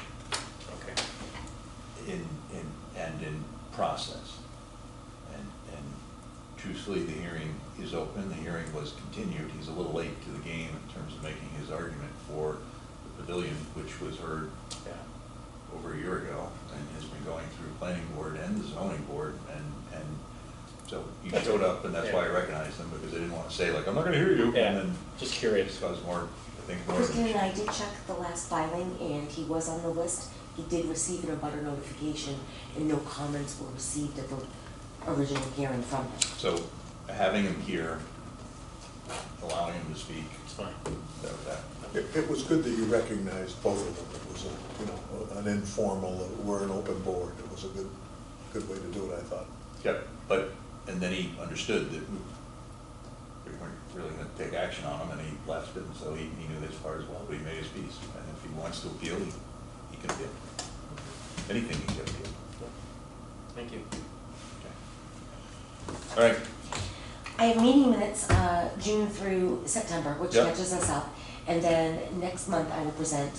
okay. in process. And truthfully, the hearing is open, the hearing was continued, he's a little late to the game in terms of making his argument for the pavilion, which was heard Yeah. over a year ago, and has been going through planning board and the zoning board, and so he showed up, and that's why I recognized him, because I didn't want to say, like, I'm not gonna hear you, Yeah. and then Just curious. cause more, I think, more. Kristen and I did check the last filing, and he was on the list. He did receive an abutter notification, and no comments were received at the original hearing from him. So having him here, allowing him to speak, It's fine. that was that. It was good that you recognized both of them. It was an informal, we're an open board. It was a good way to do it, I thought. Yep, and then he understood that we weren't really gonna take action on him, and he left it, and so he knew his part as well, but he made his peace. And if he wants to appeal, he can appeal. Anything he can appeal. Thank you. Okay. All right, I have meeting minutes, June through September, which Yep. catches us up. And then next month I will present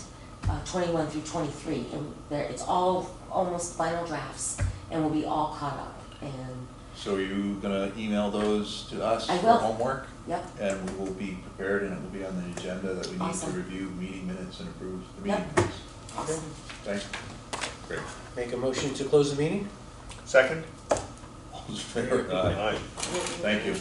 21 through 23. And it's all almost final drafts, and we'll be all caught up. And, so are you gonna email those to us I for will. homework? yep, And we will be prepared, and it will be on the agenda that we need to Awesome. review meeting minutes and approve the Yep. meeting minutes. awesome. Thanks. Great. Make a motion to close the meeting? Second? All those in favor? Aye. Thank you.